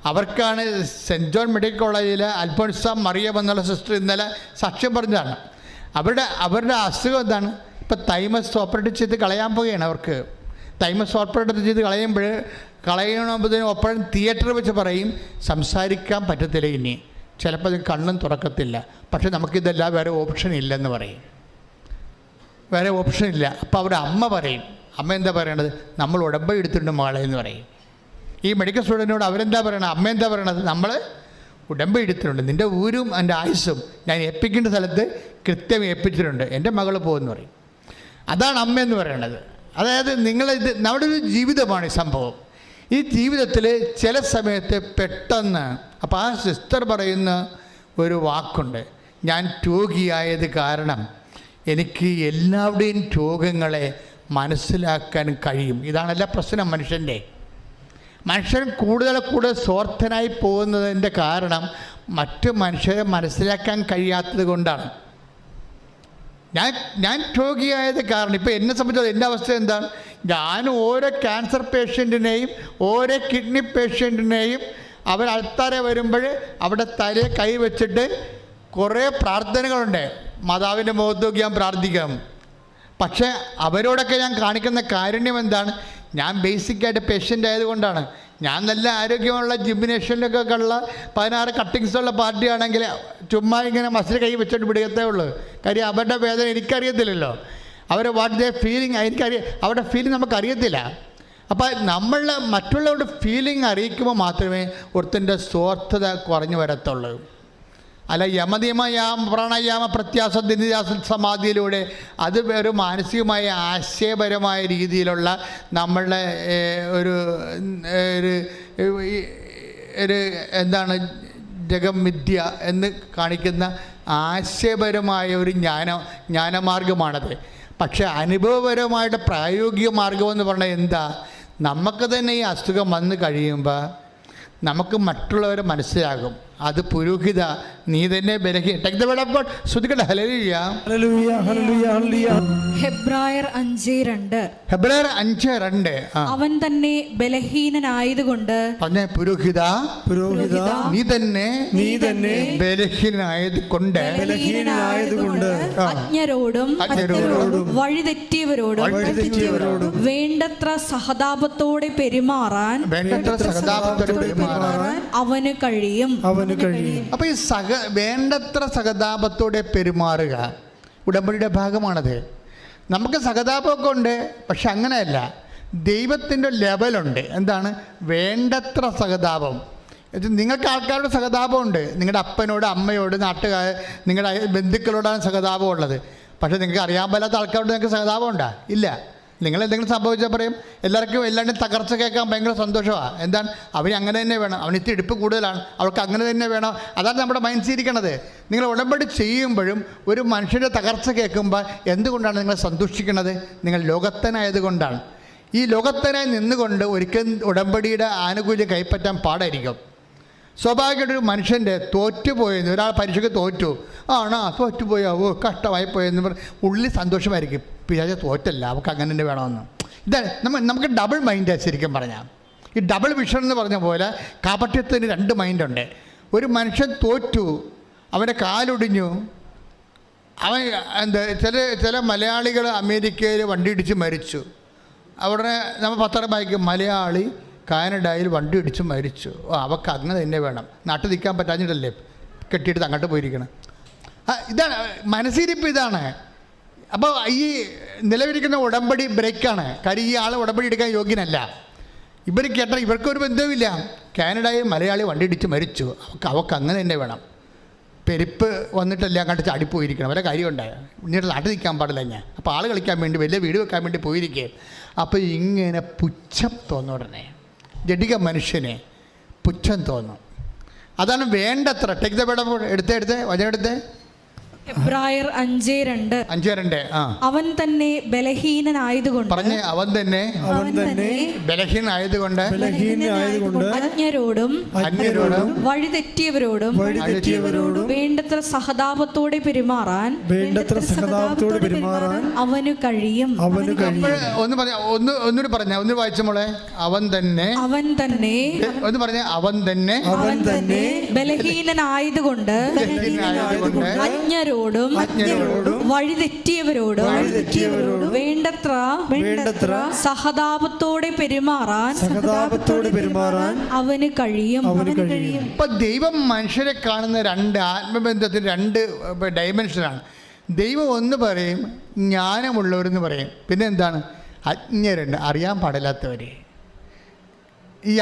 Speaker 1: അവർക്കാണ് സെൻറ്റ് ജോൺ മെഡിക്കൽ കോളേജിൽ അൽഫോൻസ മറിയം എന്നുള്ള സിസ്റ്റർ ഇന്നലെ സാക്ഷ്യം പറഞ്ഞതാണ്. അവരുടെ അസുഖം എന്താണ്? ഇപ്പം തൈമസ് ഓപ്പറേറ്റ് ചെയ്ത് കളയാൻ പോവുകയാണ്. അവർക്ക് തൈമസ് ഓപ്പറേറ്റ് ചെയ്ത് കളയണമ്പോഴത്തേനും ഒപ്പം തിയേറ്ററിൽ വെച്ച് പറയും സംസാരിക്കാൻ പറ്റത്തില്ല, ഇനി ചിലപ്പോൾ അത് കണ്ണും തുറക്കത്തില്ല. പക്ഷെ നമുക്കിതെല്ലാം വേറെ ഓപ്ഷൻ ഇല്ലെന്ന് പറയും, വേറെ ഓപ്ഷൻ ഇല്ല. അപ്പോൾ അവരുടെ അമ്മ പറയും, അമ്മ എന്താ പറയണത്? നമ്മൾ ഉടമ്പടി എടുത്തിട്ടുണ്ട് മകളെ എന്ന് പറയും. ഈ മെഡിക്കൽ സ്റ്റുഡൻറ്റിനോട് അവരെന്താ പറയണത്? അമ്മ എന്താ പറയണത്? നമ്മൾ ഉടമ്പടി എടുത്തിട്ടുണ്ട്, നിൻ്റെ ഊരും എൻ്റെ ആയുസ്സും ഞാൻ ഏൽപ്പിക്കേണ്ട സ്ഥലത്ത് കൃത്യം ഏൽപ്പിച്ചിട്ടുണ്ട്, എൻ്റെ മകൾ പോകുമെന്ന് പറയും. അതാണ് അമ്മ എന്ന് പറയണത്. അതായത് നമ്മുടെ ഒരു ജീവിതമാണ് ഈ സംഭവം. ഈ ജീവിതത്തിൽ ചില സമയത്ത് പെട്ടെന്ന്, അപ്പോൾ ആ സിസ്റ്റർ പറയുന്ന ഒരു വാക്കുണ്ട്, ഞാൻ രോഗിയായത് കാരണം എനിക്ക് എല്ലാവരുടെയും രോഗങ്ങളെ മനസ്സിലാക്കാൻ കഴിയും. ഇതാണല്ല പ്രശ്നം. മനുഷ്യൻ കൂടുതൽ സ്വാർത്ഥനായി പോകുന്നതിൻ്റെ കാരണം മറ്റു മനുഷ്യരെ മനസ്സിലാക്കാൻ കഴിയാത്തത് കൊണ്ടാണ്. ഞാൻ രോഗിയായത് കാരണം, ഇപ്പോൾ എന്നെ സംബന്ധിച്ചത് എൻ്റെ അവസ്ഥ എന്താണ്? ഞാൻ ഓരോ ക്യാൻസർ പേഷ്യൻറ്റിനെയും ഓരോ കിഡ്നി പേഷ്യൻറ്റിനെയും അവർ അൾത്താരെ വരുമ്പോൾ അവിടെ തലയെ കൈ വെച്ചിട്ട് കുറേ പ്രാർത്ഥനകളുണ്ട്. മാതാവിൻ്റെ മുഖത്ത് നോക്കി ഞാൻ പ്രാർത്ഥിക്കാം. പക്ഷേ അവരോടൊക്കെ ഞാൻ കാണിക്കുന്ന കാരുണ്യം എന്താണ്? ഞാൻ ബേസിക്കായിട്ട് പേഷ്യൻ്റ് ആയതുകൊണ്ടാണ്. ഞാൻ നല്ല ആരോഗ്യമുള്ള ജിംനേഷ്യനിലൊക്കെ ഉള്ള 16 കട്ടിങ്സുള്ള പാർട്ടിയാണെങ്കിൽ ചുമ്മാ ഇങ്ങനെ മസിൽ കൈ വെച്ചിട്ട് പിടിക്കത്തേ ഉള്ളൂ. കാര്യം അവരുടെ വേദന എനിക്കറിയത്തില്ലല്ലോ. അവരെ വാട്ട് ദേ ഫീലിംഗ് അവരുടെ ഫീലിംഗ് നമുക്കറിയത്തില്ല. അപ്പോൾ നമ്മൾ മറ്റുള്ളവരുടെ ഫീലിംഗ് അറിയിക്കുമ്പോൾ മാത്രമേ ഒരുത്തിൻ്റെ സ്വാർത്ഥത കുറഞ്ഞു വരത്തുള്ളൂ. അല്ല യമനിയമയാം പ്രാണായാമ പ്രത്യാസ ദിനിയാസ സമാധിയിലൂടെ അത് ഒരു മാനസികമായ ആശയപരമായ രീതിയിലുള്ള നമ്മളുടെ ഒരു എന്താണ് ജഗമിഥ്യ എന്ന് കാണിക്കുന്ന ആശയപരമായ ഒരു ജ്ഞാനമാർഗമാണത്. പക്ഷേ അനുഭവപരമായിട്ട് പ്രായോഗിക മാർഗമെന്ന് പറഞ്ഞാൽ എന്താ? നമുക്ക് തന്നെ ഈ അസുഖം വന്നു കഴിയുമ്പോൾ നമുക്ക് മറ്റുള്ളവരെ മനസ്സിലാകും. അത് പുരോഹിത നീ തന്നെ ശ്രദ്ധിക്കട്ടെ. ഹല്ലേലൂയ,
Speaker 3: ഹല്ലേലൂയ, ഹല്ലേലൂയ, ഹല്ലേലൂയ.
Speaker 2: ഹെബ്രായർ 5:2.
Speaker 1: ഹെബ്രായർ 5:2.
Speaker 2: അവൻ തന്നെ ബലഹീനനായതുകൊണ്ട്
Speaker 1: പറഞ്ഞ പുരോഹിത നീ തന്നെ ബലഹീനനായതുകൊണ്ട്
Speaker 2: അജ്ഞരോടും വഴിതെറ്റിയവരോടും വേണ്ടത്ര സഹതാപത്തോടെ പെരുമാറാൻ അവന് കഴിയും.
Speaker 1: അപ്പൊ ഈ വേണ്ടത്ര സഹതാപത്തോടെ പെരുമാറുക ഉടമ്പടിയുടെ ഭാഗമാണത്. നമുക്ക് സഹതാപമൊക്കെ ഉണ്ട്, പക്ഷെ അങ്ങനെയല്ല. ദൈവത്തിൻ്റെ ലെവലുണ്ട്. എന്താണ് വേണ്ടത്ര സഹതാപം? നിങ്ങൾക്ക് ആൾക്കാരുടെ സഹതാപമുണ്ട്. നിങ്ങളുടെ അപ്പനോട്, അമ്മയോട്, നാട്ടുകാർ, നിങ്ങളുടെ ബന്ധുക്കളോടാണ് സഹതാപം ഉള്ളത്. പക്ഷേ നിങ്ങൾക്ക് അറിയാൻ പറ്റാത്ത ആൾക്കാരോട് നിങ്ങൾക്ക് സഹതാപം ഉണ്ടാ? ഇല്ല. നിങ്ങൾ എന്തെങ്കിലും സംഭവിച്ചാൽ പറയും എല്ലാവർക്കും എല്ലാവരുടെയും തകർച്ച കേൾക്കാൻ ഭയങ്കര സന്തോഷമാണ്. എന്താണ് അവന് അങ്ങനെ തന്നെ വേണം, അവന് ഇത്തിരി ഇടുപ്പ് കൂടുതലാണ്, അവൾക്ക് അങ്ങനെ തന്നെ വേണം. അതാണ് നമ്മുടെ മൈൻഡ്സ് ഇരിക്കണത്. നിങ്ങൾ ഉടമ്പടി ചെയ്യുമ്പോഴും ഒരു മനുഷ്യൻ്റെ തകർച്ച കേൾക്കുമ്പോൾ എന്തുകൊണ്ടാണ് നിങ്ങൾ സന്തോഷിക്കുന്നത്? നിങ്ങൾ ലോകത്തനായതുകൊണ്ടാണ്. ഈ ലോകത്തനായി നിന്നുകൊണ്ട് ഒരിക്കലും ഉടമ്പടിയുടെ ആനുകൂല്യം കൈപ്പറ്റാൻ പാടായിരിക്കും. സ്വാഭാവികമായിട്ടൊരു മനുഷ്യൻ്റെ തോറ്റുപോയെന്ന്, ഒരാൾ പരീക്ഷയ്ക്ക് തോറ്റു, തോറ്റുപോയാവോ കഷ്ടമായി പോയെന്ന് പറഞ്ഞ് ഉള്ളിൽ സന്തോഷമായിരിക്കും. പിതാജ തോറ്റല്ല, അവൾക്ക് അങ്ങനെ തന്നെ വേണമെന്ന്. ഇതാണ് നമുക്ക് ഡബിൾ മൈൻഡാണ് ശരിക്കും പറഞ്ഞാൽ. ഈ ഡബിൾ വിഷൻ എന്ന് പറഞ്ഞ പോലെ കാപട്യത്തിന് 2 മൈൻഡുണ്ട്. ഒരു മനുഷ്യൻ തോറ്റു, അവൻ്റെ കാലൊടിഞ്ഞു, അവൻ ചില മലയാളികൾ അമേരിക്കയിൽ വണ്ടി ഇടിച്ച് മരിച്ചു. അവിടെ നമ്മൾ പത്രം വായിക്കും, മലയാളി കാനഡയിൽ വണ്ടി ഇടിച്ച് മരിച്ചു. അവൾക്ക് അങ്ങനെ തന്നെ വേണം, നാട്ടിൽ നിൽക്കാൻ പറ്റാഞ്ഞിട്ടല്ലേ കെട്ടിയെടുത്ത് അങ്ങോട്ട് പോയിരിക്കണം. ഇതാണ് മനസ്സിരിപ്പ്. ഇതാണ്. അപ്പോൾ ഈ നിലവിലിരിക്കുന്ന ഉടമ്പടി ബ്രേക്കാണ്. കാര്യം ഈ ആൾ ഉടമ്പടി എടുക്കാൻ യോഗ്യനല്ല. ഇവർ കേട്ടാൽ ഇവർക്കൊരു ബന്ധവുമില്ല. കാനഡയിൽ മലയാളി വണ്ടി ഇടിച്ച് മരിച്ചു, അവൾക്ക് അങ്ങനെ തന്നെ വേണം. പെരുപ്പ് വന്നിട്ടല്ല അങ്ങോട്ട് ചാടിപ്പോയിരിക്കണം, വല്ല കാര്യമുണ്ടായ പിന്നീട് നാട്ടിൽ നിൽക്കാൻ പാടില്ല ഞാൻ. അപ്പോൾ ആൾ കളിക്കാൻ വേണ്ടി വലിയ വീട് വെക്കാൻ വേണ്ടി പോയിരിക്കുകയും അപ്പോൾ ഇങ്ങനെ പുച്ഛം തോന്നും. ഉടനെ ജഡിക മനുഷ്യനെ പുച്ഛം തോന്നും. അതാണ് വേണ്ടത്ര. Take the word. എടുത്തേ വചനെടുത്തേ.
Speaker 2: ഹെബ്രായർ 5:2. അവൻ തന്നെ ബലഹീനനായതുകൊണ്ട്
Speaker 1: പറഞ്ഞേ, അവൻ തന്നെ ബലഹീനനായതുകൊണ്ട്
Speaker 2: അജ്ഞരോടും വഴിതെറ്റിയവരോടും വേണ്ടത്ര സഹതാപത്തോടെ പെരുമാറാൻ അവന് കഴിയും.
Speaker 1: ഒന്നുകൂടി പറഞ്ഞ, ഒന്ന് വായിച്ച മോളെ. അവൻ തന്നെ ഒന്ന് പറഞ്ഞ, അവൻ തന്നെ
Speaker 2: ബലഹീനനായതുകൊണ്ട് അജ്ഞരോടും വഴിതെറ്റിയവരോടും വേണ്ടത്ര സഹതാപത്തോടെ പെരുമാറാൻ അവന് കഴിയും.
Speaker 1: ഇപ്പൊ ദൈവം മനുഷ്യരെ കാണുന്ന 2 ആത്മബന്ധത്തിന് 2 ഡയമെൻഷനാണ്. ദൈവം ഒന്ന് പറയും ജ്ഞാനമുള്ളവരെന്ന് പറയും, പിന്നെ എന്താണ് അജ്ഞരുണ്ട്, അറിയാൻ പാടില്ലാത്തവര്. ഈ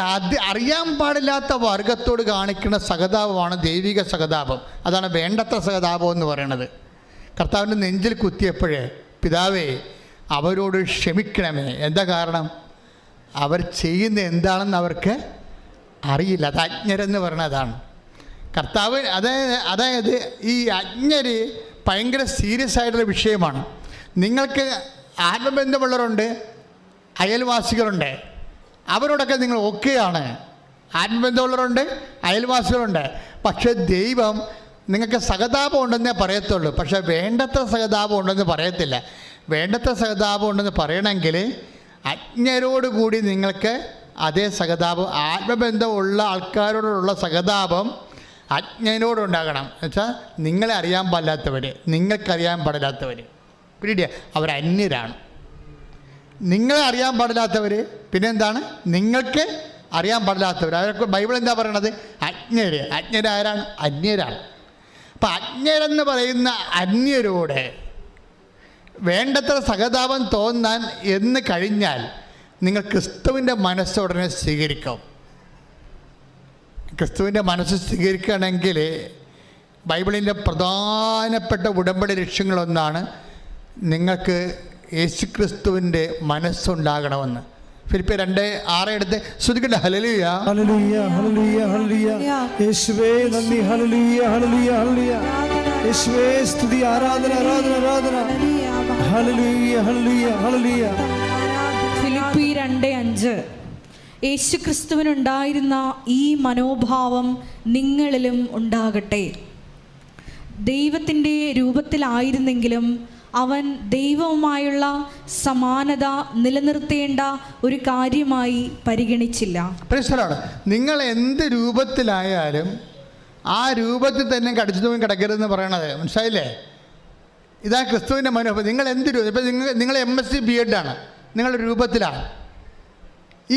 Speaker 1: അറിയാൻ പാടില്ലാത്ത വർഗത്തോട് കാണിക്കുന്ന സഹതാപമാണ് ദൈവിക സഹതാപം. അതാണ് വേണ്ടത്ര സഹതാപം എന്ന് പറയുന്നത്. കർത്താവിൻ്റെ നെഞ്ചിൽ കുത്തിയപ്പോഴേ പിതാവേ അവരോട് ക്ഷമിക്കണമേ. എന്താ കാരണം? അവർ ചെയ്യുന്ന എന്താണെന്ന് അവർക്ക് അറിയില്ല. അത് അജ്ഞരെന്ന് പറയുന്നതാണ് കർത്താവ്. അതായത് ഈ അജ്ഞര് ഭയങ്കര സീരിയസ് ആയിട്ടുള്ള വിഷയമാണ്. നിങ്ങൾക്ക് ആത്മബന്ധമുള്ളവരുണ്ട്, അയൽവാസികളുണ്ട്, അവരോടൊക്കെ നിങ്ങൾ ഓക്കെയാണ്. ആത്മബന്ധമുള്ളവരുണ്ട്, അയൽവാസികളുണ്ട്. പക്ഷെ ദൈവം നിങ്ങൾക്ക് സഹതാപം ഉണ്ടെന്നേ പറയത്തുള്ളൂ, പക്ഷെ വേണ്ടത്ര സഹതാപം ഉണ്ടെന്ന് പറയത്തില്ല. വേണ്ടത്ര സഹതാപം ഉണ്ടെന്ന് പറയണമെങ്കിൽ അജ്ഞരോടുകൂടി നിങ്ങൾക്ക് അതേ സഹതാപം, ആത്മബന്ധമുള്ള ആൾക്കാരോടുള്ള സഹതാപം അജ്ഞനോടുണ്ടാകണം. എന്നുവെച്ചാൽ നിങ്ങളെ അറിയാൻ പാടില്ലാത്തവർ, നിങ്ങൾക്കറിയാൻ പാടില്ലാത്തവർ, പിടിയ അവർ അന്യരാണ്. നിങ്ങളെ അറിയാൻ പാടില്ലാത്തവർ, പിന്നെന്താണ് നിങ്ങൾക്ക് അറിയാൻ പാടില്ലാത്തവർ. അവരൊക്കെ ബൈബിൾ എന്താ പറയണത്? അജ്ഞര്. അജ്ഞരാരാണ്? അന്യരാണ്. അപ്പം അജ്ഞരെന്ന് പറയുന്ന അന്യരോട് വേണ്ടത്ര സഹതാപം തോന്നാൻ എന്ന് കഴിഞ്ഞാൽ നിങ്ങൾ ക്രിസ്തുവിൻ്റെ മനസ്സുടനെ സ്വീകരിക്കും. ക്രിസ്തുവിൻ്റെ മനസ്സ് സ്വീകരിക്കുകയാണെങ്കിൽ ബൈബിളിൻ്റെ പ്രധാനപ്പെട്ട ഉടമ്പടി ലക്ഷ്യങ്ങളൊന്നാണ് നിങ്ങൾക്ക് യേശുക്രിസ്തുവിൻ്റെ മനസ്സുണ്ടാകണമെന്ന്. ഫിലിപ്പിയർ 2:6 എടുത്ത് ശ്രുതിക്കട്ടെ. ഹല്ലേലൂയ,
Speaker 3: ഹല്ലേലൂയ, ഹല്ലേലൂയ, ഹല്ലേലൂയ. യേശുവേ നന്ദി. ഹല്ലേലൂയ, ഹല്ലേലൂയ, ഹല്ലേലൂയ. യേശുവേ സ്തുതി, ആരാധന, ആരാധന, ആരാധന. ഹല്ലേലൂയ, ഹല്ലേലൂയ, ഹല്ലേലൂയ.
Speaker 2: ഫിലിപ്പി 2:5. യേശുക്രിസ്തുവിനുണ്ടായിരുന്ന ഈ മനോഭാവം നിങ്ങളിലും ഉണ്ടാകട്ടെ. ദൈവത്തിൻ്റെ രൂപത്തിലായിരുന്നെങ്കിലും അവൻ ദൈവവുമായുള്ള സമാനത നിലനിർത്തേണ്ട ഒരു കാര്യമായി പരിഗണിച്ചില്ല.
Speaker 1: നിങ്ങൾ എന്ത് രൂപത്തിലായാലും ആ രൂപത്തിൽ തന്നെ കടിച്ചു തൂങ്ങി കിടക്കരുതെന്ന് പറയണത് മനസ്സിലായില്ലേ? ഇതാ ക്രിസ്തുവിൻ്റെ മനോഭാവം. നിങ്ങൾ എന്ത് രൂപം, ഇപ്പം നിങ്ങൾ MSc BEd ആണ്, നിങ്ങളുടെ രൂപത്തിലാണ്.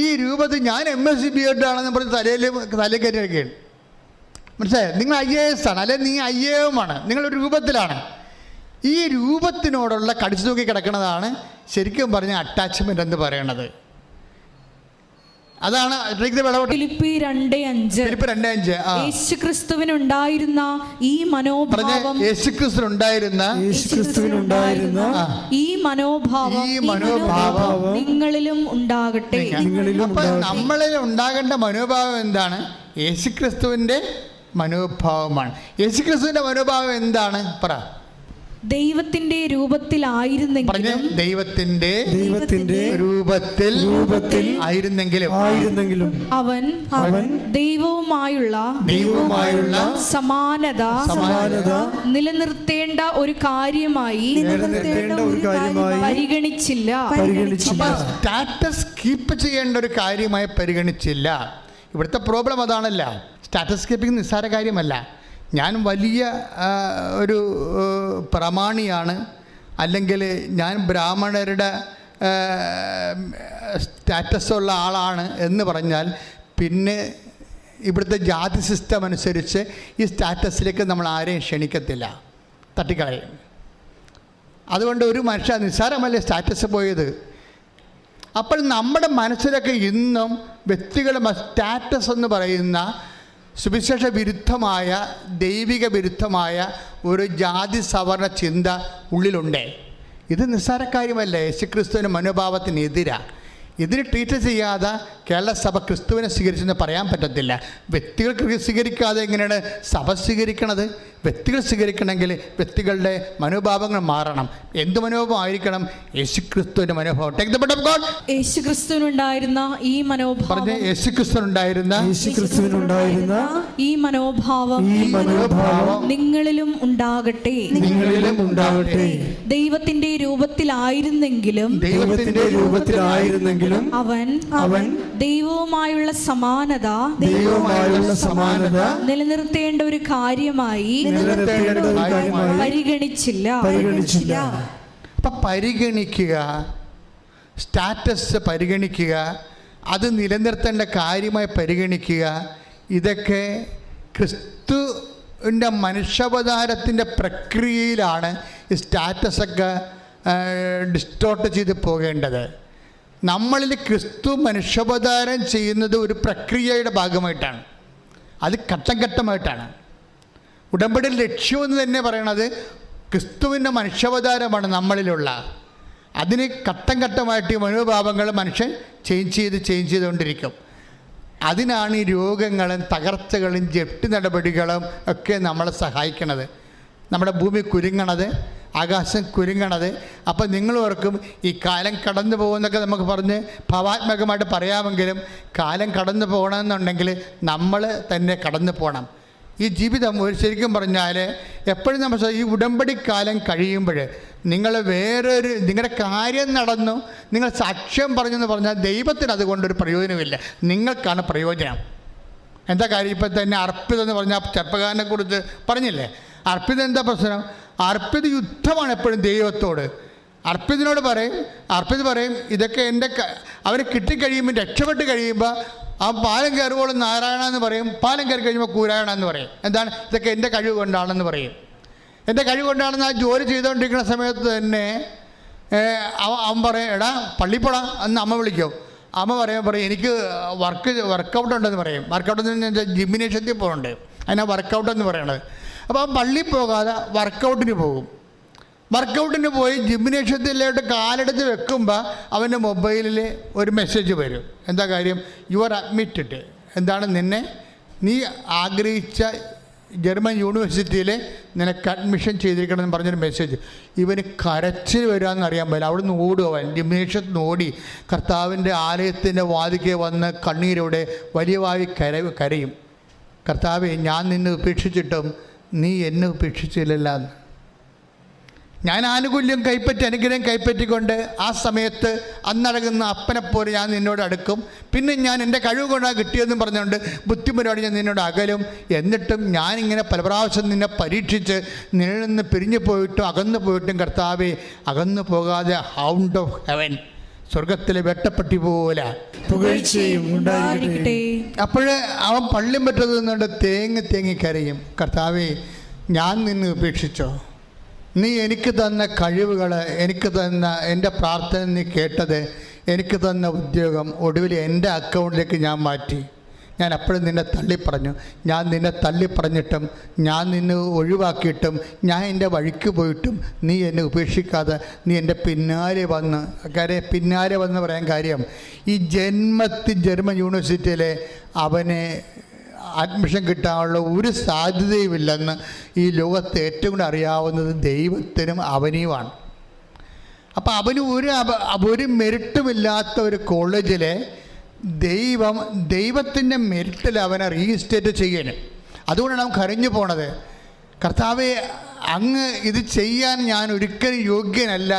Speaker 1: ഈ രൂപത്തിൽ ഞാൻ MSc BEd ആണെന്ന് പറഞ്ഞ് തലയിൽ കയറ്റി എടുക്കുകയാണ്. മനസ്സിലായോ? നിങ്ങൾ IAS ആണ്, അല്ലെങ്കിൽ നീ IAM ആണ്, നിങ്ങളൊരു രൂപത്തിലാണ്. ഈ രൂപത്തിനോടുള്ള കടിച്ചു തൂക്കി കിടക്കുന്നതാണ് ശരിക്കും പറഞ്ഞ അറ്റാച്ച്മെൻ്റ് എന്ന് പറയണത്. അതാണ്
Speaker 2: ഫിലിപ്പി 2:5 യേശുക്രിസ്തുവിനുണ്ടായിരുന്ന ഈ മനോഭാവം ഈ മനോഭാവം നിങ്ങളിലും ഉണ്ടാകട്ടെ.
Speaker 1: നമ്മളിൽ ഉണ്ടാകേണ്ട മനോഭാവം എന്താണ്? യേശുക്രിസ്തുവിൻ്റെ മനോഭാവമാണ്. യേശുക്രിസ്തുവിൻ്റെ മനോഭാവം എന്താണ്? പറ.
Speaker 2: ദൈവത്തിന്റെ രൂപത്തിലായിരുന്നെങ്കിലും
Speaker 1: ദൈവത്തിന്റെ രൂപത്തിൽ ആയിരുന്നെങ്കിലും
Speaker 2: അവൻ ദൈവവുമായുള്ള സമാനത നിലനിർത്തേണ്ട ഒരു കാര്യമായി പരിഗണിച്ചില്ല.
Speaker 1: സ്റ്റാറ്റസ് കീപ്പ് ചെയ്യേണ്ട ഒരു കാര്യമായി പരിഗണിച്ചില്ല. ഇവിടുത്തെ പ്രോബ്ലം അതാണല്ല. സ്റ്റാറ്റസ് കീപ്പിംഗ് നിസ്സാര കാര്യമല്ല. ഞാൻ വലിയ ഒരു പ്രമാണിയാണ്, അല്ലെങ്കിൽ ഞാൻ ബ്രാഹ്മണരുടെ സ്റ്റാറ്റസുള്ള ആളാണ് എന്ന് പറഞ്ഞാൽ പിന്നെ ഇവിടുത്തെ ജാതി സിസ്റ്റം അനുസരിച്ച് ഈ സ്റ്റാറ്റസിലേക്ക് നമ്മൾ ആരെയും ക്ഷണിക്കത്തില്ല, തട്ടിക്കളയും. അതുകൊണ്ട് ഒരു മനുഷ്യ നിസ്സാരമല്ലേ സ്റ്റാറ്റസ് പോയത്. അപ്പോൾ നമ്മുടെ മനസ്സിലൊക്കെ ഇന്നും വ്യക്തികളുടെ സ്റ്റാറ്റസ് എന്ന് പറയുന്ന സുവിശേഷ വിരുദ്ധമായ, ദൈവിക വിരുദ്ധമായ ഒരു ജാതി സവർണ ചിന്ത ഉള്ളിലുണ്ട്. ഇത് നിസ്സാര കാര്യമല്ല. യേശുക്രിസ്തുവിൻ്റെ മനോഭാവത്തിനെതിരാ. ഇതിന് ട്രീറ്റ് ചെയ്യാതെ കേരള സഭ ക്രിസ്തുവിനെ സ്വീകരിച്ചെന്ന് പറയാൻ പറ്റത്തില്ല. വ്യക്തികൾ സ്വീകരിക്കാതെ എങ്ങനെയാണ് സഭ സ്വീകരിക്കണത്? വ്യക്തികൾ സ്വീകരിക്കണമെങ്കിൽ വ്യക്തികളുടെ മനോഭാവങ്ങൾ മാറണം. എന്ത് മനോഭാവം ആയിരിക്കണം? യേശുക്രിസ്തുവിൻ്റെ മനോഭാവം.
Speaker 2: യേശുക്രിസ്തുവിനുണ്ടായിരുന്ന ഈ മനോഭാവം
Speaker 1: യേശുക്രിസ്തുവിനുണ്ടായിരുന്ന
Speaker 2: ഈ മനോഭാവം നിങ്ങളിലും ഉണ്ടാകട്ടെ. ദൈവത്തിന്റെ രൂപത്തിലായിരുന്നെങ്കിലും അവൻ ദൈവവുമായുള്ള സമാനത നിലനിർത്തേണ്ട ഒരു കാര്യമായി പരിഗണിച്ചില്ല.
Speaker 1: അപ്പം പരിഗണിക്കുക, സ്റ്റാറ്റസ് പരിഗണിക്കുക, അത് നിലനിർത്തേണ്ട കാര്യമായി പരിഗണിക്കുക. ഇതൊക്കെ ക്രിസ്തുവിൻ്റെ മനുഷ്യാവതാരത്തിൻ്റെ പ്രക്രിയയിലാണ് ഈ സ്റ്റാറ്റസൊക്കെ ഡിസ്റ്റോർട്ട് ചെയ്ത് പോകേണ്ടത്. നമ്മളിൽ ക്രിസ്തു മനുഷ്യാവതാരം ചെയ്യുന്നത് ഒരു പ്രക്രിയയുടെ ഭാഗമായിട്ടാണ്. അത് ഘട്ടം ഘട്ടമായിട്ടാണ്. ഉടമ്പടിയുടെ ലക്ഷ്യമെന്ന് തന്നെ പറയണത് ക്രിസ്തുവിൻ്റെ മനുഷ്യാവതാരമാണ് നമ്മളിലുള്ള. അതിന് ഘട്ടം ഘട്ടമായിട്ട് ഈ മനോഭാവങ്ങൾ മനുഷ്യൻ ചേഞ്ച് ചെയ്തുകൊണ്ടിരിക്കും. അതിനാണ് ഈ രോഗങ്ങളും തകർച്ചകളും ജപ്തി നടപടികളും ഒക്കെ നമ്മളെ സഹായിക്കണത്. നമ്മുടെ ഭൂമി കുരുങ്ങണത്, ആകാശം കുരുങ്ങണത്. അപ്പം നിങ്ങൾ ഓർക്കും ഈ കാലം കടന്നു പോകുന്നൊക്കെ നമുക്ക് പറഞ്ഞ് ഭാവാത്മകമായിട്ട് പറയാമെങ്കിലും കാലം കടന്നു പോകണമെന്നുണ്ടെങ്കിൽ നമ്മൾ തന്നെ കടന്നു പോകണം. ഈ ജീവിതം ഒരു ശരിക്കും പറഞ്ഞാൽ എപ്പോഴും നമ്മൾ ഈ ഉടമ്പടിക്കാലം കഴിയുമ്പോൾ നിങ്ങൾ നിങ്ങളുടെ കാര്യം നടന്നു, നിങ്ങൾ സാക്ഷ്യം പറഞ്ഞെന്ന് പറഞ്ഞാൽ ദൈവത്തിന് അതുകൊണ്ടൊരു പ്രയോജനമില്ല, നിങ്ങൾക്കാണ് പ്രയോജനം. എന്താ കാര്യം? ഇപ്പം തന്നെ അർപ്പിതം എന്ന് പറഞ്ഞാൽ ചെറുപ്പക്കാരനെ കുറിച്ച് പറഞ്ഞില്ലേ? അർപ്പിതം എന്താ പ്രശ്നം? അർപ്പിത യുദ്ധമാണ് എപ്പോഴും ദൈവത്തോട്. അർപ്പിതിനോട് പറയും ഇതൊക്കെ എൻ്റെ അവന് കിട്ടിക്കഴിയുമ്പോൾ രക്ഷപ്പെട്ട് കഴിയുമ്പോൾ ആ പാലം കയറുമ്പോൾ നാരായണ എന്ന് പറയും, പാലം കയറി കഴിയുമ്പോൾ കൂരായണ എന്ന് പറയും. എന്താണ്? ഇതൊക്കെ എൻ്റെ കഴിവ് കൊണ്ടാണെന്ന് പറയും. എൻ്റെ കഴിവ് കൊണ്ടാണെന്ന് ആ ജോലി ചെയ്തുകൊണ്ടിരിക്കുന്ന സമയത്ത് തന്നെ അവൻ പറയും, എടാ പള്ളിപ്പോടാ എന്ന് അമ്മ വിളിക്കും. അമ്മ പറയും എനിക്ക് വർക്കൗട്ട് ഉണ്ടെന്ന് പറയും. വർക്കൗട്ട് എന്ന് ജിംനേഷ്യത്തിൽ പോകുന്നുണ്ട്, അതിനാ വർക്കൗട്ട് എന്ന് പറയണത്. അപ്പോൾ അവൻ പള്ളിയിൽ പോകാതെ വർക്കൗട്ടിന് പോകും. വർക്കൗട്ടിന് പോയി ജിംനേഷ്യത്തിലോട്ട് കാലെടുത്ത് വെക്കുമ്പോൾ അവൻ്റെ മൊബൈലിൽ ഒരു മെസ്സേജ് വരും. എന്താ കാര്യം? You are admitted. എന്താണ്? നീ ആഗ്രഹിച്ച ജർമ്മൻ യൂണിവേഴ്സിറ്റിയിൽ നിനക്ക് അഡ്മിഷൻ ചെയ്തിരിക്കണമെന്ന് പറഞ്ഞൊരു മെസ്സേജ്. ഇവന് കരച്ചിൽ വരാമെന്ന് അറിയാൻ പറ്റില്ല. അവിടെ നിന്ന് ഓടും, അവൻ ജിംനേഷ്യത്തിൽ നിന്ന് ഓടി കർത്താവിൻ്റെ ആലയത്തിൻ്റെ വാതിക്കെ വന്ന് കണ്ണീരോടെ വലിയവായി കരയും. കർത്താവെ, ഞാൻ നിന്നെ ഉപേക്ഷിച്ചിട്ടും നീ എന്നെ ഉപേക്ഷിച്ചില്ലല്ലോ. ഞാൻ ആനുകൂല്യം കൈപ്പറ്റി, അനുഗ്രഹം കൈപ്പറ്റിക്കൊണ്ട് ആ സമയത്ത് അന്നടങ്ങുന്ന അപ്പനെപ്പോലെ ഞാൻ നിന്നോട് അടുക്കും. പിന്നെ ഞാൻ എൻ്റെ കഴിവ് കൊണ്ടാണ് കിട്ടിയതെന്ന് പറഞ്ഞുകൊണ്ട് ബുദ്ധിമുട്ടോടെ ഞാൻ നിന്നോട് അകലും. എന്നിട്ടും ഞാനിങ്ങനെ പല പ്രാവശ്യം നിന്നെ പരീക്ഷിച്ച് നിന്നിൽ നിന്ന് പിരിഞ്ഞു പോയിട്ടും അകന്നു പോയിട്ടും കർത്താവെ, അകന്നു പോകാതെ ഹൗണ്ട് ഓഫ് ഹെവൻ, സ്വർഗത്തിലെ വെട്ടപ്പെട്ടി പോലെ
Speaker 3: പുകഴ്ചയും ഉണ്ടായിരിക്കട്ടെ.
Speaker 1: അപ്പോൾ അവൻ പള്ളിയും പറ്റുന്നുണ്ട് തേങ്ങി കരയും. കർത്താവെ, ഞാൻ നിന്നെ ഉപേക്ഷിച്ചോ? നീ എനിക്ക് തന്ന കഴിവുകൾ, എനിക്ക് തന്ന എൻ്റെ പ്രാർത്ഥന നീ കേട്ടത്, എനിക്ക് തന്ന ഉദ്യോഗം ഒടുവിൽ എൻ്റെ അക്കൗണ്ടിലേക്ക് ഞാൻ മാറ്റി. ഞാൻ അപ്പോഴും നിന്നെ തള്ളിപ്പറഞ്ഞു. ഞാൻ നിന്നെ തള്ളിപ്പറഞ്ഞിട്ടും, ഞാൻ നിന്നെ ഒഴിവാക്കിയിട്ടും, ഞാൻ എൻ്റെ വഴിക്ക് പോയിട്ടും നീ എന്നെ ഉപേക്ഷിക്കാതെ നീ എൻ്റെ പിന്നാലെ വന്ന്. കാര്യം പിന്നാലെ വന്ന് പറയാൻ കാര്യം, ഈ ജർമ്മൻ യൂണിവേഴ്സിറ്റിയിലെ അവനെ അഡ്മിഷൻ കിട്ടാനുള്ള ഒരു സാധ്യതയുമില്ലെന്ന് ഈ ലോകത്ത് ഏറ്റവും കൂടെ അറിയാവുന്നത് ദൈവത്തിനും അവനുമാണ്. അപ്പോൾ അവന് ഒരു മെറിറ്റുമില്ലാത്ത ഒരു കോളേജിലെ ദൈവത്തിൻ്റെ മെറിറ്റിൽ അവനെ റീസ്റ്റേറ്റ് ചെയ്യാൻ. അതുകൊണ്ടാണ് അവൻ കരഞ്ഞു പോണത്. കർത്താവെ, അങ്ങ് ഇത് ചെയ്യാൻ ഞാൻ ഒരിക്കലും യോഗ്യനല്ല.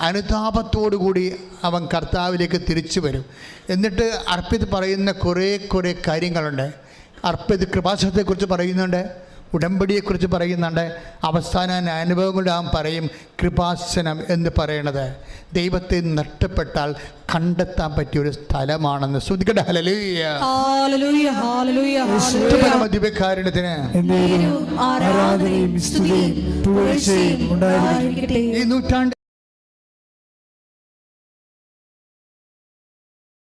Speaker 1: അനുതാപത്തോടു കൂടി അവൻ കർത്താവിലേക്ക് തിരിച്ചു വരും. എന്നിട്ട് അർപ്പിത് പറയുന്ന കുറേ കാര്യങ്ങളുണ്ട്. അർപ്പിത് കൃപാസനത്തെക്കുറിച്ച് പറയുന്നുണ്ട്, ഉടമ്പടിയെക്കുറിച്ച് പറയുന്നുണ്ട്. അവസാന അനുഭവങ്ങളുടെ അവൻ പറയും കൃപാസനം എന്ന് പറയണത് ദൈവത്തെ നഷ്ടപ്പെട്ടാൽ കണ്ടെത്താൻ പറ്റിയൊരു സ്ഥലമാണെന്ന്. ശ്രുതിക്കട്ടെ. ഹല്ലേലൂയ,
Speaker 2: ഹല്ലേലൂയ, ഹല്ലേലൂയ, ഹല്ലേലൂയ.
Speaker 1: ദിവ്യകാരുണ്യത്തിന്
Speaker 3: ആരാധനയും സ്തുതിയും പുകഴ്ചയും ഉണ്ടായിരിക്കട്ടെ.
Speaker 1: ഈ നൂറ്റാണ്ട്